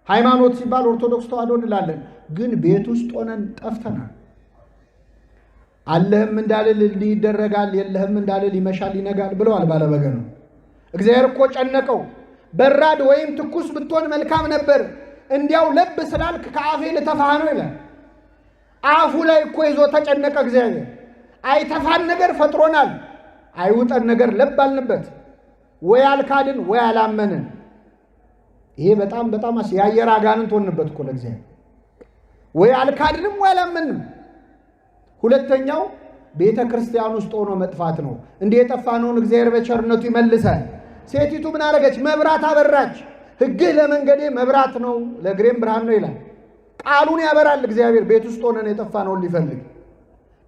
ሃይማኖት ሲባል ኦርቶዶክስ ተዋሕዶ እንላለን፣ ግን ቤት ውስጥ ሆነን ጠፍተናል። አለህም እንዳልል እንዲህ ይደረጋል፣ የለህም እንዳልል ይመሻል ይነጋል ብለዋል ባለበገኑ። እግዚአብሔር እኮ ጨነቀው። በራድ ወይም ትኩስ ብትሆን መልካም ነበር፣ እንዲያው ለብ ስላልክ ከአፌ ልተፋህ ነው ይላል። አፉ ላይ እኮ ይዞ ተጨነቀ እግዚአብሔር። አይተፋን ነገር ፈጥሮናል፣ አይውጠን ነገር ለብ አልንበት። ወይ አልካድን ወይ አላመንን። ይሄ በጣም በጣም የአየር አጋንንት ሆንበት እኮ ለእግዚአብሔር። ወይ አልካድንም ወይ አላመንም። ሁለተኛው ቤተ ክርስቲያን ውስጥ ሆኖ መጥፋት ነው። እንዲህ የጠፋነውን እግዚአብሔር በቸርነቱ ይመልሳል። ሴቲቱ ምን አደረገች? መብራት አበራች። ሕግህ ለመንገዴ መብራት ነው ለእግሬም ብርሃን ነው ይላል። ቃሉን ያበራል እግዚአብሔር ቤት ውስጥ ሆነን የጠፋነውን ሊፈልግ።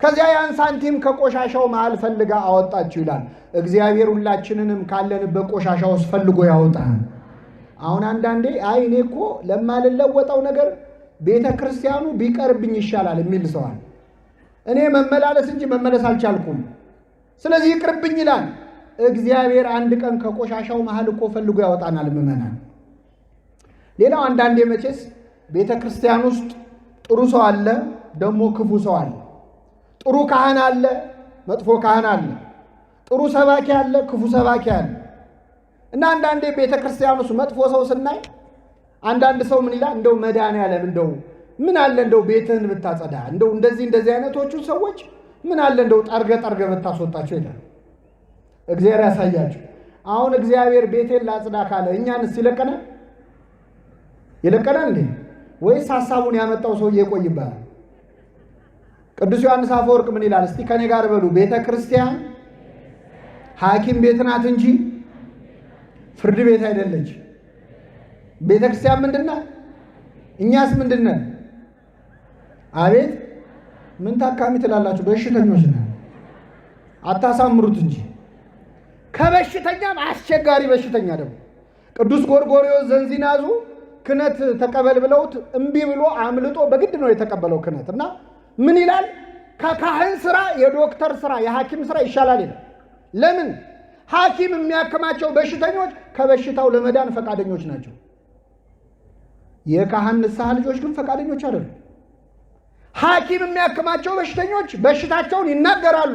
ከዚያ ያን ሳንቲም ከቆሻሻው መሃል ፈልጋ አወጣችው ይላል። እግዚአብሔር ሁላችንንም ካለንበት ቆሻሻ ውስጥ ፈልጎ ያወጣል። አሁን አንዳንዴ አይ እኔ እኮ ለማልለወጠው ነገር ቤተ ክርስቲያኑ ቢቀርብኝ ይሻላል የሚል ሰው አለ። እኔ መመላለስ እንጂ መመለስ አልቻልኩም፣ ስለዚህ ይቅርብኝ ይላል። እግዚአብሔር አንድ ቀን ከቆሻሻው መሃል እኮ ፈልጎ ያወጣናል ምዕመናን። ሌላው አንዳንዴ መቼስ ቤተ ክርስቲያን ውስጥ ጥሩ ሰው አለ፣ ደግሞ ክፉ ሰው አለ። ጥሩ ካህን አለ፣ መጥፎ ካህን አለ። ጥሩ ሰባኪ አለ፣ ክፉ ሰባኪ አለ። እና አንዳንዴ ቤተ ክርስቲያን ውስጥ መጥፎ ሰው ስናይ አንዳንድ ሰው ምን ይላል? እንደው መድኃኔዓለም እንደው ምን አለ እንደው ቤትህን ብታጸዳ፣ እንደው እንደዚህ አይነቶቹ ሰዎች ምን አለ እንደው ጠርገ ብታስወጣቸው ይላል። እግዚአብሔር ያሳያችሁ። አሁን እግዚአብሔር ቤቴን ላጽዳ ካለ እኛንስ ይለቀናል እንዴ? ወይስ ሐሳቡን ያመጣው ሰውዬ ይቆይባል? ቅዱስ ዮሐንስ አፈወርቅ ምን ይላል? እስቲ ከኔ ጋር በሉ። ቤተ ክርስቲያን ሐኪም ቤት ናት እንጂ ፍርድ ቤት አይደለች። ቤተ ክርስቲያን ምንድናት? እኛስ ምንድነን? አቤት ምን ታካሚ ትላላችሁ? በሽተኞች ነን። አታሳምሩት እንጂ ከበሽተኛም አስቸጋሪ በሽተኛ ደግሞ ቅዱስ ጎርጎርዮስ ዘንዚናዙ ክህነት ተቀበል ብለውት እምቢ ብሎ አምልጦ በግድ ነው የተቀበለው ክህነት። እና ምን ይላል? ከካህን ስራ የዶክተር ስራ የሐኪም ስራ ይሻላል ይላል። ለምን? ሐኪም የሚያክማቸው በሽተኞች ከበሽታው ለመዳን ፈቃደኞች ናቸው። የካህን ንስሐ ልጆች ግን ፈቃደኞች አይደሉም። ሐኪም የሚያክማቸው በሽተኞች በሽታቸውን ይናገራሉ።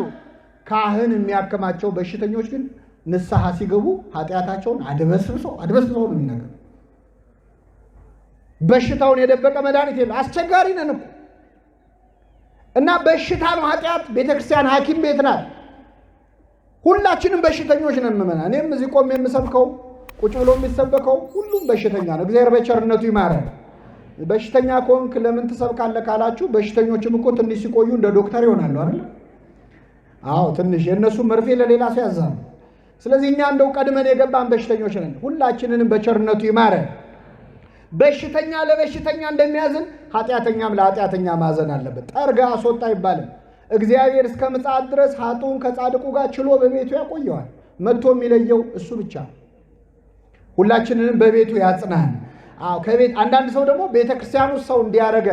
ካህን የሚያክማቸው በሽተኞች ግን ንስሐ ሲገቡ ኃጢአታቸውን አድበስብሰው ነው የሚናገሩ። በሽታውን የደበቀ መድኃኒት የለም። አስቸጋሪ ነን እኮ። እና በሽታ ነው ኃጢአት። ቤተክርስቲያን ሐኪም ቤት ናት። ሁላችንም በሽተኞች ነን ምዕመናን። እኔም እዚህ ቆሜ የምሰብከው ቁጭ ብሎ የሚሰበከው ሁሉም በሽተኛ ነው። እግዚአብሔር በቸርነቱ ይማረን። በሽተኛ ከሆንክ ለምን ትሰብካለህ ካላችሁ፣ በሽተኞችም እኮ ትንሽ ሲቆዩ እንደ ዶክተር ይሆናሉ አይደል? አዎ ትንሽ የእነሱ መርፌ ለሌላ ሰው ያዛሉ። ስለዚህ እኛ እንደው ቀድመን የገባን በሽተኞች ነን። ሁላችንንም በቸርነቱ ይማረን። በሽተኛ ለበሽተኛ እንደሚያዝን ኃጢአተኛም ለኃጢአተኛ ማዘን አለበት። ጠርጋ አስወጣ አይባልም። እግዚአብሔር እስከ ምጽአት ድረስ ኃጥኡን ከጻድቁ ጋር ችሎ በቤቱ ያቆየዋል። መጥቶ የሚለየው እሱ ብቻ። ሁላችንንም በቤቱ ያጽናን። ከቤት አንዳንድ ሰው ደግሞ ቤተ ክርስቲያን ውስጥ ሰው እንዲያረገ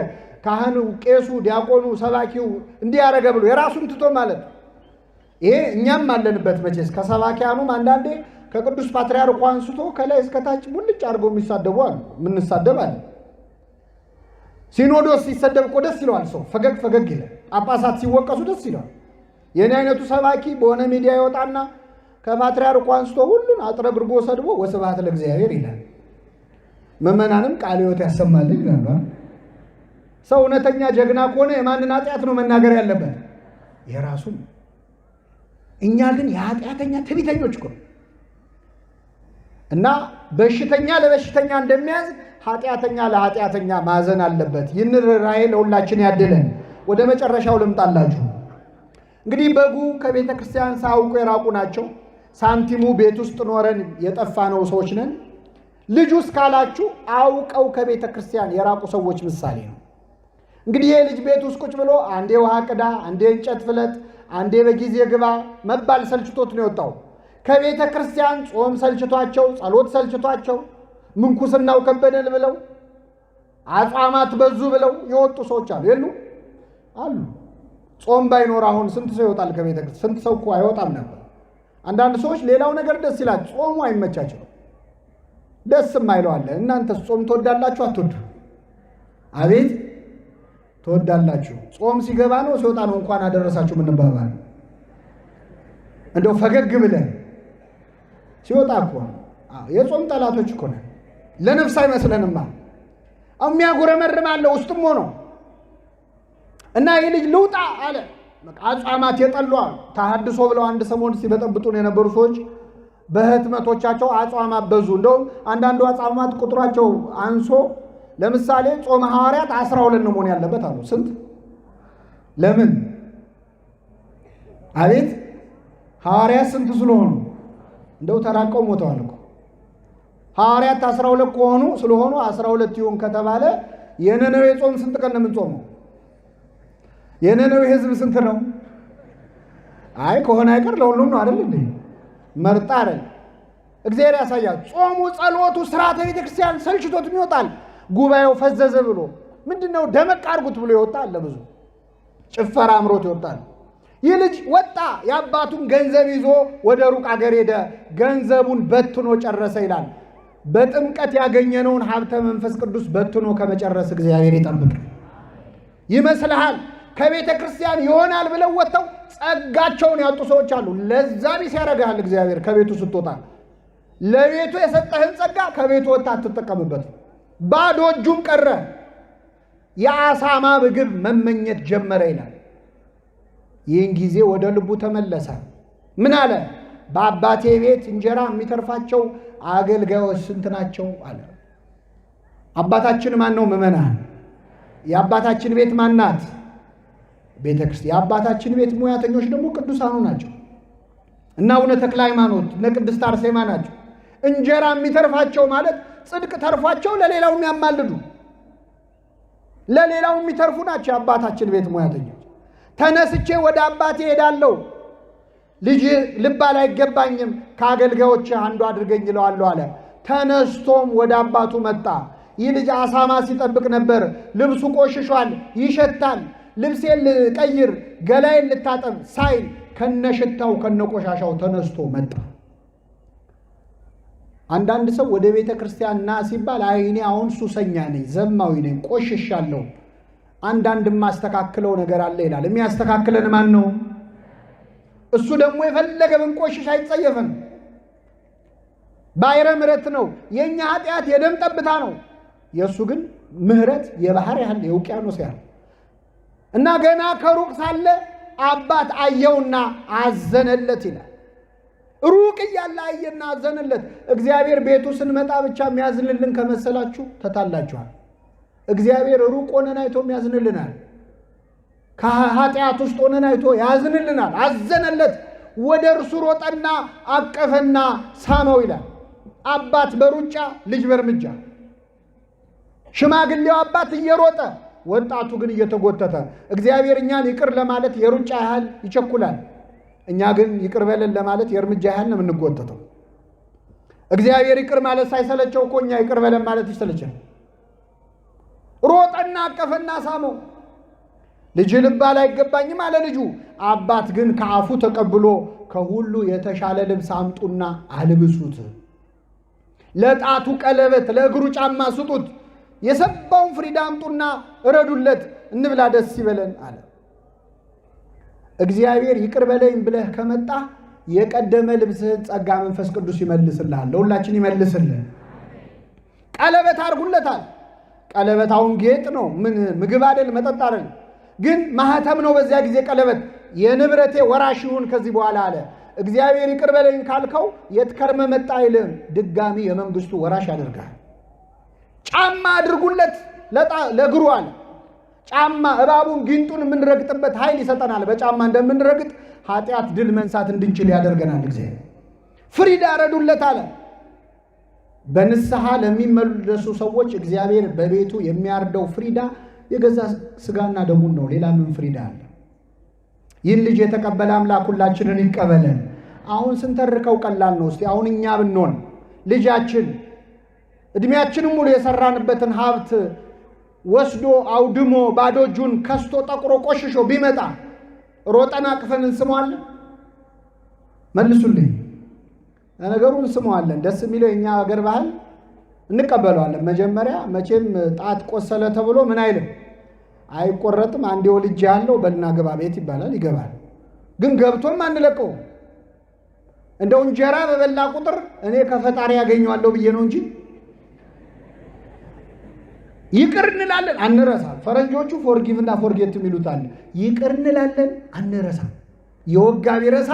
ካህኑ፣ ቄሱ፣ ዲያቆኑ፣ ሰባኪው እንዲያረገ ብሎ የራሱን ትቶ ማለት ይሄ እኛም አለንበት። መቼስ ከሰባኪያኑም አንዳንዴ ከቅዱስ ፓትርያርኩ አንስቶ ከላይ እስከታች ሙልጭ አድርገው የሚሳደቡ አሉ። የምንሳደብ አለ። ሲኖዶስ ሲሰደብ እኮ ደስ ይለዋል። ሰው ፈገግ ይላል። ጳጳሳት ሲወቀሱ ደስ ይለዋል። የኔ አይነቱ ሰባኪ በሆነ ሚዲያ ይወጣና ከፓትርያርኩ አንስቶ ሁሉን አጥረግርጎ ሰድቦ ወስብሐት ለእግዚአብሔር ይላል። ምዕመናንም ቃለ ሕይወት ያሰማልኝ ይላሉ። ሰው እውነተኛ ጀግና ከሆነ የማንን ኃጢአት ነው መናገር ያለበት? የራሱን። እኛ ግን የኃጢአተኛ ትዕቢተኞች እኮ እና በሽተኛ ለበሽተኛ እንደሚያዝ ኃጢአተኛ ለኃጢአተኛ ማዘን አለበት። ይህን ርኅራኄ ለሁላችን ያድለን። ወደ መጨረሻው ልምጣላችሁ። እንግዲህ በጉ ከቤተ ክርስቲያን ሳያውቁ የራቁ ናቸው። ሳንቲሙ ቤት ውስጥ ኖረን የጠፋ ነው ሰዎች ነን። ልጁስ ካላችሁ አውቀው ከቤተ ክርስቲያን የራቁ ሰዎች ምሳሌ ነው። እንግዲህ ይህ ልጅ ቤት ውስጥ ቁጭ ብሎ አንዴ ውሃ ቅዳ፣ አንዴ እንጨት ፍለጥ፣ አንዴ በጊዜ ግባ መባል ሰልችቶት ነው የወጣው። ከቤተ ክርስቲያን ጾም ሰልችቷቸው፣ ጸሎት ሰልችቷቸው፣ ምንኩስናው ከበደን ብለው፣ አጽዋማት በዙ ብለው የወጡ ሰዎች አሉ። የሉ አሉ። ጾም ባይኖር አሁን ስንት ሰው ይወጣል ከቤተ ክርስቲያን? ስንት ሰው እኮ አይወጣም ነበር። አንዳንድ ሰዎች ሌላው ነገር ደስ ይላል፣ ጾሙ አይመቻቸው። ደስ የማይለዋለ። እናንተስ ጾም ትወዳላችሁ አትወዱ? አቤት ትወዳላችሁ። ጾም ሲገባ ነው ሲወጣ ነው እንኳን አደረሳችሁ ምንባባል? እንደው ፈገግ ብለን ሲወጣ እኮ የጾም ጠላቶች እኮ ነን። ለነፍስ አይመስለንማ። የሚያጉረመርም አለ ውስጥም ሆኖ እና ይህ ልጅ ልውጣ አለ። አጽዋማት የጠሏል ተሐድሶ ብለው አንድ ሰሞን ሲበጠብጡን የነበሩ ሰዎች በህትመቶቻቸው አጽዋማት በዙ። እንደውም አንዳንዱ አጽዋማት ቁጥራቸው አንሶ ለምሳሌ ጾመ ሐዋርያት 12 ነው መሆን ያለበት አሉ። ስንት? ለምን? አቤት ሐዋርያት ስንት ስለሆኑ እንደው ተራቀው ሞተዋል እኮ። ሐዋርያት 12 ከሆኑ ስለሆኑ 12 ይሁን ከተባለ የነነዌ ጾም ስንት ቀን ነው የምንጾመው? የነነዌ ህዝብ ስንት ነው? አይ ከሆነ አይቀር ለሁሉም ነው አይደል እንዴ? መርጣ አይደል? እግዚአብሔር ያሳያል። ጾሙ፣ ጸሎቱ፣ ስርዓተ ቤተክርስቲያን ሰልችቶት ይወጣል። ጉባኤው ፈዘዘ ብሎ ምንድነው ደመቅ አርጉት ብሎ ይወጣል። ለብዙ ጭፈራ አምሮት ይወጣል። ይህ ልጅ ወጣ፣ የአባቱን ገንዘብ ይዞ ወደ ሩቅ አገር ሄደ። ገንዘቡን በትኖ ጨረሰ ይላል። በጥምቀት ያገኘነውን ሀብተ መንፈስ ቅዱስ በትኖ ከመጨረስ እግዚአብሔር ይጠብቅ። ይመስልሃል ከቤተ ክርስቲያን ይሆናል ብለው ወጥተው ጸጋቸውን ያጡ ሰዎች አሉ። ለዛ ቢስ ያደርግሃል እግዚአብሔር ከቤቱ ስትወጣ። ለቤቱ የሰጠህን ጸጋ ከቤቱ ወጣ አትጠቀምበት። ባዶ እጁን ቀረ። የአሳማ ምግብ መመኘት ጀመረ ይላል። ይህን ጊዜ ወደ ልቡ ተመለሰ። ምን አለ? በአባቴ ቤት እንጀራ የሚተርፋቸው አገልጋዮች ስንት ናቸው አለ። አባታችን ማን ነው? ምእመናን፣ የአባታችን ቤት ማናት? ቤተ ክርስቲያን። የአባታችን ቤት ሙያተኞች ደግሞ ቅዱሳኑ ናቸው እና አቡነ ተክለ ሃይማኖት እነ ቅድስት አርሴማ ናቸው። እንጀራ የሚተርፋቸው ማለት ጽድቅ ተርፏቸው ለሌላው የሚያማልዱ ለሌላው የሚተርፉ ናቸው የአባታችን ቤት ሙያተኞች። ተነስቼ ወደ አባቴ ሄዳለሁ፣ ልጅ ልባል አይገባኝም፣ ከአገልጋዮች አንዱ አድርገኝ ይለዋለሁ አለ። ተነስቶም ወደ አባቱ መጣ። ይህ ልጅ አሳማ ሲጠብቅ ነበር። ልብሱ ቆሽሿል፣ ይሸታል። ልብሴን ልቀይር፣ ገላዬን ልታጠብ ሳይል ከነሽታው ከነቆሻሻው ተነስቶ መጣ። አንዳንድ ሰው ወደ ቤተ ክርስቲያን ና ሲባል አይ እኔ አሁን ሱሰኛ ነኝ፣ ዘማዊ ነኝ፣ ቆሽሻለሁ፣ አንዳንድ ማስተካክለው ነገር አለ ይላል። የሚያስተካክለን ማን ነው? እሱ ደግሞ የፈለገ ብንቆሽሽ አይጸየፈን። ባሕረ ምሕረት ነው። የኛ ኃጢአት የደም ጠብታ ነው። የእሱ ግን ምሕረት የባህር ያህል የውቅያኖስ ያህል እና ገና ከሩቅ ሳለ አባት አየውና አዘነለት ይላል። ሩቅ እያለ አየና አዘነለት። እግዚአብሔር ቤቱ ስንመጣ ብቻ የሚያዝንልን ከመሰላችሁ ተታላችኋል። እግዚአብሔር ሩቅ ሆነን አይቶ የሚያዝንልናል። ከኃጢአት ውስጥ ሆነን አይቶ ያዝንልናል። አዘነለት። ወደ እርሱ ሮጠና አቀፈና ሳመው ይላል። አባት በሩጫ ልጅ በእርምጃ። ሽማግሌው አባት እየሮጠ ወጣቱ ግን እየተጎተተ። እግዚአብሔር እኛን ይቅር ለማለት የሩጫ ያህል ይቸኩላል። እኛ ግን ይቅር በለን ለማለት የእርምጃ ያህል ነው የምንጎተተው። እግዚአብሔር ይቅር ማለት ሳይሰለቸው እኮ እኛ ይቅር በለን ማለት ይሰለቻል። ሮጠና አቀፈና ሳመው። ልጅ ልባል አይገባኝም አለ ልጁ። አባት ግን ከአፉ ተቀብሎ ከሁሉ የተሻለ ልብስ አምጡና አልብሱት፣ ለጣቱ ቀለበት፣ ለእግሩ ጫማ ስጡት፣ የሰባውን ፍሪዳ አምጡና እረዱለት፣ እንብላ ደስ ይበለን አለ። እግዚአብሔር ይቅር በለኝ ብለህ ከመጣ የቀደመ ልብስህን ጸጋ መንፈስ ቅዱስ ይመልስልሃል። ለሁላችን ይመልስልን። ቀለበት አድርጉለታል። ቀለበታውን ጌጥ ነው፣ ምን ምግብ አይደል፣ መጠጥ አይደል፣ ግን ማህተም ነው። በዚያ ጊዜ ቀለበት የንብረቴ ወራሽ ይሁን ከዚህ በኋላ አለ። እግዚአብሔር ይቅር በለኝ ካልከው የትከርመ መጣ አይልም፣ ድጋሚ የመንግስቱ ወራሽ ያደርጋል። ጫማ አድርጉለት ለእግሩ አለ። ጫማ እባቡን ጊንጡን የምንረግጥበት ኃይል ይሰጠናል። በጫማ እንደምንረግጥ ኃጢአት ድል መንሳት እንድንችል ያደርገናል። እግዚአብሔር ፍሪዳ ረዱለት አለ። በንስሐ ለሚመለሱ ሰዎች እግዚአብሔር በቤቱ የሚያርደው ፍሪዳ የገዛ ስጋና ደሙን ነው። ሌላ ምን ፍሪዳ አለ? ይህን ልጅ የተቀበለ አምላክ ሁላችንን ይቀበለን። አሁን ስንተርከው ቀላል ነው። እስቲ አሁን እኛ ብንሆን ልጃችን እድሜያችንን ሙሉ የሰራንበትን ሀብት ወስዶ አውድሞ ባዶ እጁን ከስቶ ጠቁሮ ቆሽሾ ቢመጣ ሮጠን አቅፈን እንስመዋለን? መልሱልኝ። ነገሩ እንስመዋለን። ደስ የሚለው የኛ ሀገር ባህል እንቀበለዋለን። መጀመሪያ መቼም ጣት ቆሰለ ተብሎ ምን አይልም፣ አይቆረጥም። አንዴ ወልጅ ያለው በልና ገባ ቤት ይባላል። ይገባል። ግን ገብቶም አንለቀው። እንደው እንጀራ በበላ ቁጥር እኔ ከፈጣሪ ያገኘዋለሁ ብዬ ነው እንጂ ይቅር እንላለን አንረሳም። ፈረንጆቹ ፎርጊቭ እና ፎርጌት የሚሉት አለ። ይቅር እንላለን አንረሳም። የወጋ ቢረሳ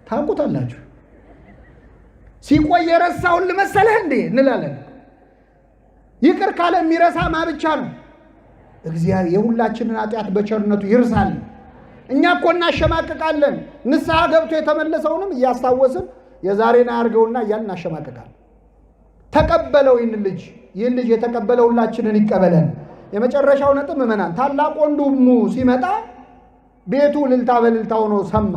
ታውቁታላችሁ። ሲቆይ የረሳውን ልመሰለህ እንዴ እንላለን። ይቅር ካለ የሚረሳ ማ ብቻ ነው? እግዚአብሔር የሁላችንን ኃጢአት በቸርነቱ ይርሳል። እኛ እኮ እናሸማቅቃለን። ንስሐ ገብቶ የተመለሰውንም እያስታወስን የዛሬን አያርገውና እያልን እናሸማቅቃለን። ተቀበለው ይህን ልጅ የተቀበለ ሁላችንን ይቀበለን። የመጨረሻው ነጥብ ምእመናን፣ ታላቅ ወንድሙ ሲመጣ ቤቱ ልልታ በልልታ ሆኖ ሰማ።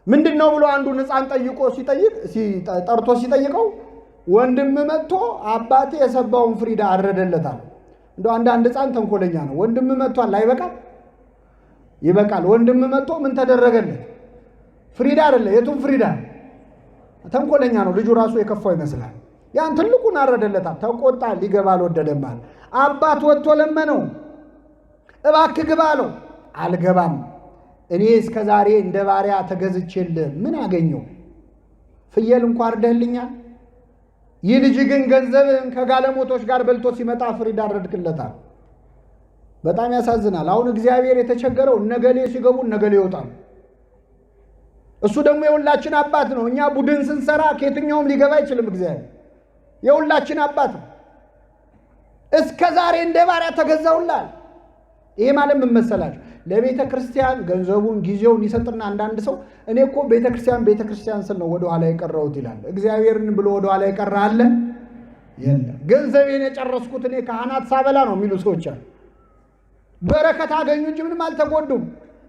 ምንድነው ብሎ አንዱ ሕፃን ጠርቶ ሲጠይቀው ወንድም መጥቶ አባቴ የሰባውን ፍሪዳ አረደለታል። እንደው አንድ ሕፃን ተንኮለኛ ነው። ወንድም መጥቷል አይበቃም? ይበቃል። ወንድም መጥቶ ምን ተደረገለት? ፍሪዳ አይደለ? የቱም ፍሪዳ ተንኮለኛ ነው። ልጁ ራሱ የከፋው ይመስላል። ያን ትልቁን አረደለታል። ተቆጣ። ሊገባ አልወደደም አለ። አባት ወጥቶ ለመነው፣ እባክህ ግባ አለው። አልገባም፣ እኔ እስከ ዛሬ እንደ ባሪያ ተገዝቼልህ ምን አገኘው? ፍየል እንኳን አርደህልኛል። ይህ ልጅ ግን ገንዘብን ከጋለሞቶች ጋር በልቶ ሲመጣ ፍሪዳ አረድክለታል። በጣም ያሳዝናል። አሁን እግዚአብሔር የተቸገረው እነገሌ ሲገቡ እነገሌ ይወጣሉ። እሱ ደግሞ የሁላችን አባት ነው። እኛ ቡድን ስንሰራ ከየትኛውም ሊገባ አይችልም። እግዚአብሔር የሁላችን አባት ነው። እስከ ዛሬ እንደ ባሪያ ተገዛውላል። ይሄ ማለት ምን መሰላችሁ? ለቤተ ክርስቲያን ገንዘቡን ጊዜውን ይሰጥና አንዳንድ ሰው እኔ እኮ ቤተ ክርስቲያን ስል ነው ወደ ኋላ የቀረሁት ይላል። እግዚአብሔርን ብሎ ወደ ኋላ የቀረ አለ? የለም። ገንዘቤን የጨረስኩት እኔ ካህናት ሳበላ ነው የሚሉ ሰዎች አሉ። በረከት አገኙ እንጂ ምንም አልተጎዱም።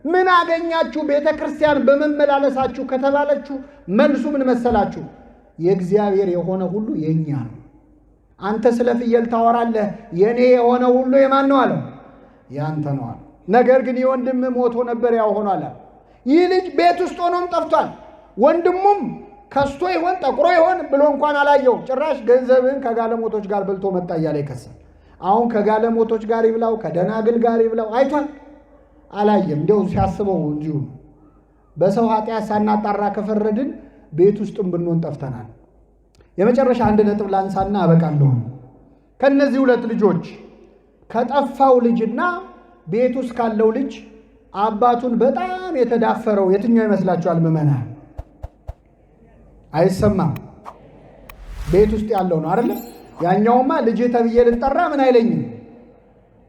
ምን አገኛችሁ ቤተ ክርስቲያን በመመላለሳችሁ ከተባለችሁ መልሱ ምን መሰላችሁ? የእግዚአብሔር የሆነ ሁሉ የኛ ነው። አንተ ስለ ፍየል ታወራለህ፣ የኔ የሆነ ሁሉ የማን ነው አለ? ያንተ ነው አለ። ነገር ግን የወንድም ሞቶ ነበር ያው ሆኗል። ይህ ልጅ ቤት ውስጥ ሆኖም ጠፍቷል። ወንድሙም ከስቶ ይሆን ጠቁሮ ይሆን ብሎ እንኳን አላየው። ጭራሽ ገንዘብን ከጋለሞቶች ጋር በልቶ መጣ እያለ ይከሳል። አሁን ከጋለሞቶች ጋር ይብላው ከደናግል ጋር ይብላው አይቷል? አላየም። እንደው ሲያስበው እንዲሁ በሰው ኃጢአት ሳናጣራ ከፈረድን ቤት ውስጥም ብንሆን ጠፍተናል። የመጨረሻ አንድ ነጥብ ላንሳና አበቃለሁ። ከነዚህ ሁለት ልጆች ከጠፋው ልጅና ቤት ውስጥ ካለው ልጅ አባቱን በጣም የተዳፈረው የትኛው ይመስላችኋል? ምዕመናን አይሰማም። ቤት ውስጥ ያለው ነው አይደል? ያኛውማ ልጅ ተብዬ ልጠራ ምን አይለኝም።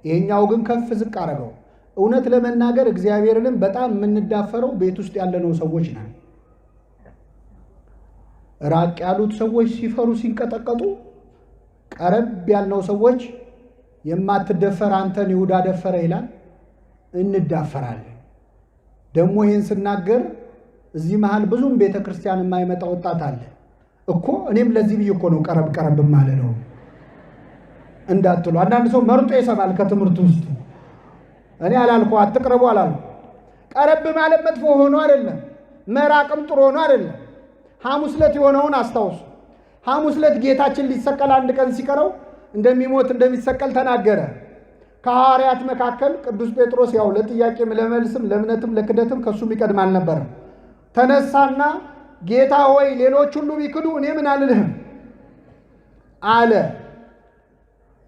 ይሄኛው ግን ከፍ ዝቅ አረገው። እውነት ለመናገር እግዚአብሔርንም በጣም የምንዳፈረው ቤት ውስጥ ያለነው ሰዎች ነን። ራቅ ያሉት ሰዎች ሲፈሩ ሲንቀጠቀጡ፣ ቀረብ ያልነው ሰዎች የማትደፈር አንተን ይሁዳ ደፈረ ይላል። እንዳፈራለን። ደግሞ ይህን ስናገር እዚህ መሃል ብዙም ቤተ ክርስቲያን የማይመጣ ወጣት አለ እኮ። እኔም ለዚህ ብዬ እኮ ነው ቀረብ ማለት ነው እንዳትሉ። አንዳንድ ሰው መርጦ ይሰማል ከትምህርቱ ውስጥ። እኔ አላልኩ አትቅረቡ አላልኩ። ቀረብ ማለት መጥፎ ሆኖ አይደለም፣ መራቅም ጥሩ ሆኖ አይደለም። ሐሙስ ዕለት የሆነውን አስታውሱ። ሐሙስ ዕለት ጌታችን ሊሰቀል አንድ ቀን ሲቀረው እንደሚሞት እንደሚሰቀል ተናገረ። ከሐዋርያት መካከል ቅዱስ ጴጥሮስ ያው ለጥያቄም ለመልስም ለእምነትም ለክደትም ከሱ የሚቀድም አልነበረም። ተነሳና ጌታ ሆይ ሌሎች ሁሉ ቢክዱ እኔ ምን አልልህም አለ።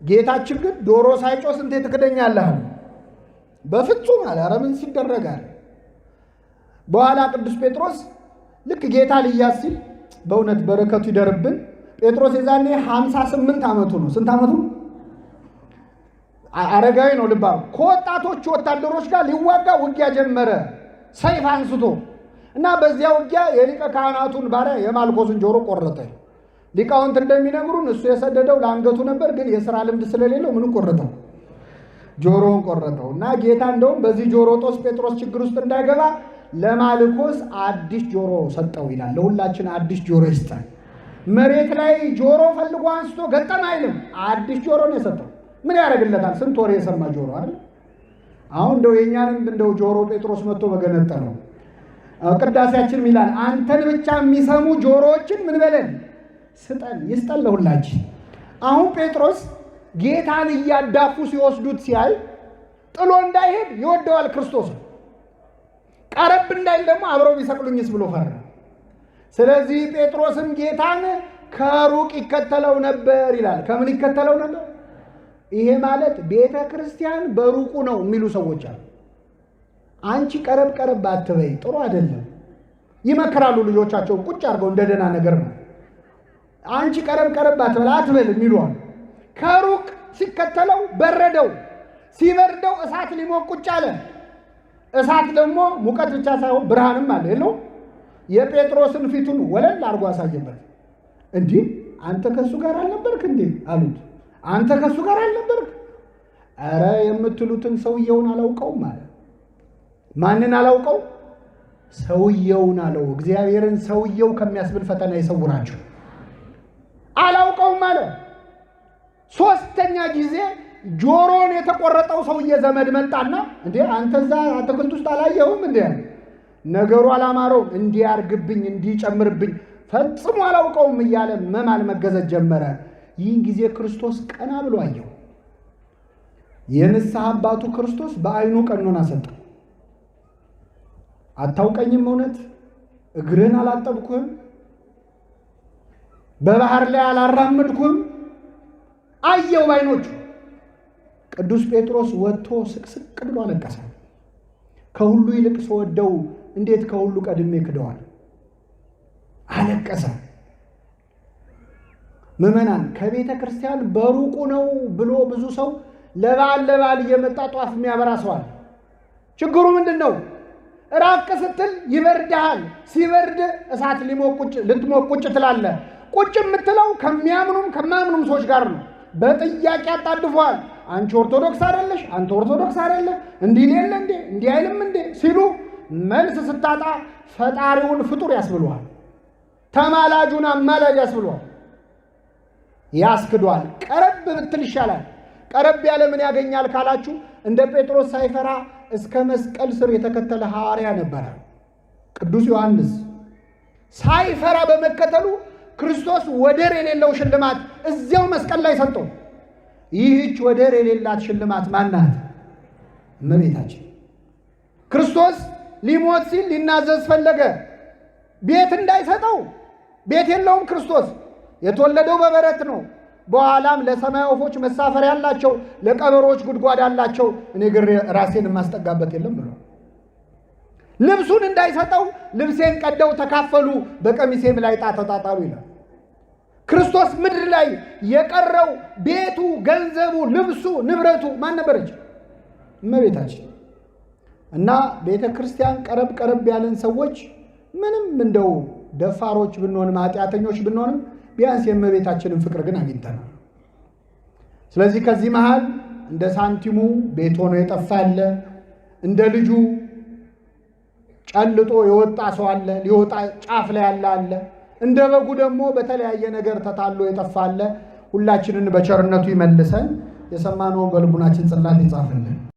ጌታችን ግን ዶሮ ሳይጮህ ስንቴ ትክደኛለህ? በፍጹም አለ። ኧረ ምን ሲደረጋል? በኋላ ቅዱስ ጴጥሮስ ልክ ጌታ ሊያዝ ሲል በእውነት በረከቱ ይደርብን። ጴጥሮስ የዛኔ 58 ዓመቱ ነው። ስንት ዓመቱ? አረጋዊ ነው። ልባ ከወጣቶቹ ወታደሮች ጋር ሊዋጋ ውጊያ ጀመረ ሰይፍ አንስቶ እና በዚያ ውጊያ የሊቀ ካህናቱን ባሪያ የማልኮስን ጆሮ ቆረጠ። ሊቃውንት እንደሚነግሩን እሱ የሰደደው ለአንገቱ ነበር፣ ግን የሥራ ልምድ ስለሌለው ምን ቆረጠው? ጆሮውን ቆረጠው። እና ጌታ እንደውም በዚህ ጆሮ ጦስ ጴጥሮስ ችግር ውስጥ እንዳይገባ ለማልኮስ አዲስ ጆሮ ሰጠው ይላል። ለሁላችን አዲስ ጆሮ ይስጣል። መሬት ላይ ጆሮ ፈልጎ አንስቶ ገጠም አይልም። አዲስ ጆሮ ነው የሰጠው። ምን ያደርግለታል? ስንት ወሬ የሰማ ጆሮ አይደል? አሁን እንደው የኛንም እንደው ጆሮ ጴጥሮስ መጥቶ በገነጠለው። ቅዳሴያችን ይላል አንተን ብቻ የሚሰሙ ጆሮዎችን ምን በለን ስጠን፣ ይስጠን ለሁላችን። አሁን ጴጥሮስ ጌታን እያዳፉ ሲወስዱት ሲያይ ጥሎ እንዳይሄድ ይወደዋል ክርስቶስ። ቀረብ እንዳይል ደግሞ አብረው ቢሰቅሉኝስ ብሎ ፈራ። ስለዚህ ጴጥሮስም ጌታን ከሩቅ ይከተለው ነበር ይላል። ከምን ይከተለው ነበር? ይሄ ማለት ቤተ ክርስቲያን በሩቁ ነው የሚሉ ሰዎች አሉ። አንቺ ቀረብ አትበይ፣ ጥሩ አይደለም። ይመክራሉ ልጆቻቸውን ቁጭ አድርገው እንደ ደህና ነገር ነው። አንቺ ቀረብ አትበል የሚሉ አሉ። ከሩቅ ሲከተለው በረደው። ሲበርደው እሳት ሊሞቅ ቁጭ አለ። እሳት ደግሞ ሙቀት ብቻ ሳይሆን ብርሃንም አለ የለው። የጴጥሮስን ፊቱን ወለል አድርጎ አሳየበት። እንዲህ አንተ ከሱ ጋር አልነበርክ እንዴ አሉት። አንተ ከሱ ጋር አልነበርክ? ኧረ የምትሉትን ሰውየውን አላውቀውም አለ። ማንን አላውቀው? ሰውየውን አለው። እግዚአብሔርን ሰውየው ከሚያስብል ፈተና ይሰውራችሁ። አላውቀውም አለ። ሶስተኛ ጊዜ ጆሮን የተቆረጠው ሰውዬ ዘመድ መጣና እንዴ አንተ እዛ አትክልት ውስጥ አላየሁም እንዴ? ነገሩ አላማረው፣ እንዲያርግብኝ እንዲጨምርብኝ ፈጽሞ አላውቀውም እያለ መማል መገዘት ጀመረ። ይህን ጊዜ ክርስቶስ ቀና ብሎ አየው። የንስሐ አባቱ ክርስቶስ በዓይኑ ቀኖና ሰጠ። አታውቀኝም? እውነት እግርን አላጠብኩህም? በባህር ላይ አላራመድኩህም? አየው ባይኖቹ። ቅዱስ ጴጥሮስ ወጥቶ ስቅስቅ ብሎ አለቀሰ። ከሁሉ ይልቅ ስወደው እንዴት ከሁሉ ቀድሜ ክደዋል? አለቀሰ። ምዕመናን ከቤተ ክርስቲያን በሩቁ ነው ብሎ ብዙ ሰው ለበዓል እየመጣ ጧፍ የሚያበራ ሰዋል። ችግሩ ምንድነው? ራቅ ስትል ይበርድሃል። ሲበርድ እሳት ልትሞቁጭ ትላለህ። ቁጭ የምትለው ከሚያምኑም ከማያምኑም ሰዎች ጋር ነው። በጥያቄ አጣድፈዋል። አንቺ ኦርቶዶክስ አይደለሽ፣ አንተ ኦርቶዶክስ አይደለህ፣ እንዲህ ሌለ እንዴ እንዲህ አይልም እንዴ ሲሉ መልስ ስታጣ ፈጣሪውን ፍጡር ያስብሏል። ተማላጁን አማላጅ ያስብሏል። ያስክዷል። ቀረብ ብትል ይሻላል። ቀረብ ያለ ምን ያገኛል ካላችሁ እንደ ጴጥሮስ ሳይፈራ እስከ መስቀል ስር የተከተለ ሐዋርያ ነበረ ቅዱስ ዮሐንስ። ሳይፈራ በመከተሉ ክርስቶስ ወደር የሌለው ሽልማት እዚያው መስቀል ላይ ሰጠው። ይህች ወደር የሌላት ሽልማት ማናት? እመቤታችን። ክርስቶስ ሊሞት ሲል ሊናዘዝ ፈለገ። ቤት እንዳይሰጠው፣ ቤት የለውም ክርስቶስ። የተወለደው በበረት ነው። በኋላም ለሰማይ ወፎች መሳፈሪያ ያላቸው፣ ለቀበሮች ጉድጓድ አላቸው፣ እኔ ግን ራሴን የማስጠጋበት የለም ብሎ ልብሱን እንዳይሰጠው ልብሴን ቀደው ተካፈሉ፣ በቀሚሴም ላይ ዕጣ ተጣጣሉ ይላል። ክርስቶስ ምድር ላይ የቀረው ቤቱ፣ ገንዘቡ፣ ልብሱ፣ ንብረቱ ማን ነበረች? እመቤታችን። እና ቤተ ክርስቲያን ቀረብ ያለን ሰዎች ምንም እንደው ደፋሮች ብንሆንም ኃጢአተኞች ብንሆንም ቢያንስ የእመቤታችንን ፍቅር ግን አግኝተናል። ስለዚህ ከዚህ መሃል እንደ ሳንቲሙ ቤት ሆኖ የጠፋ አለ፣ እንደ ልጁ ጨልጦ የወጣ ሰው አለ፣ ሊወጣ ጫፍ ላይ ያለ አለ፣ እንደ በጉ ደግሞ በተለያየ ነገር ተታሎ የጠፋ አለ። ሁላችንን በቸርነቱ ይመልሰን፣ የሰማነውን በልቡናችን ጽላት ይጻፍልን።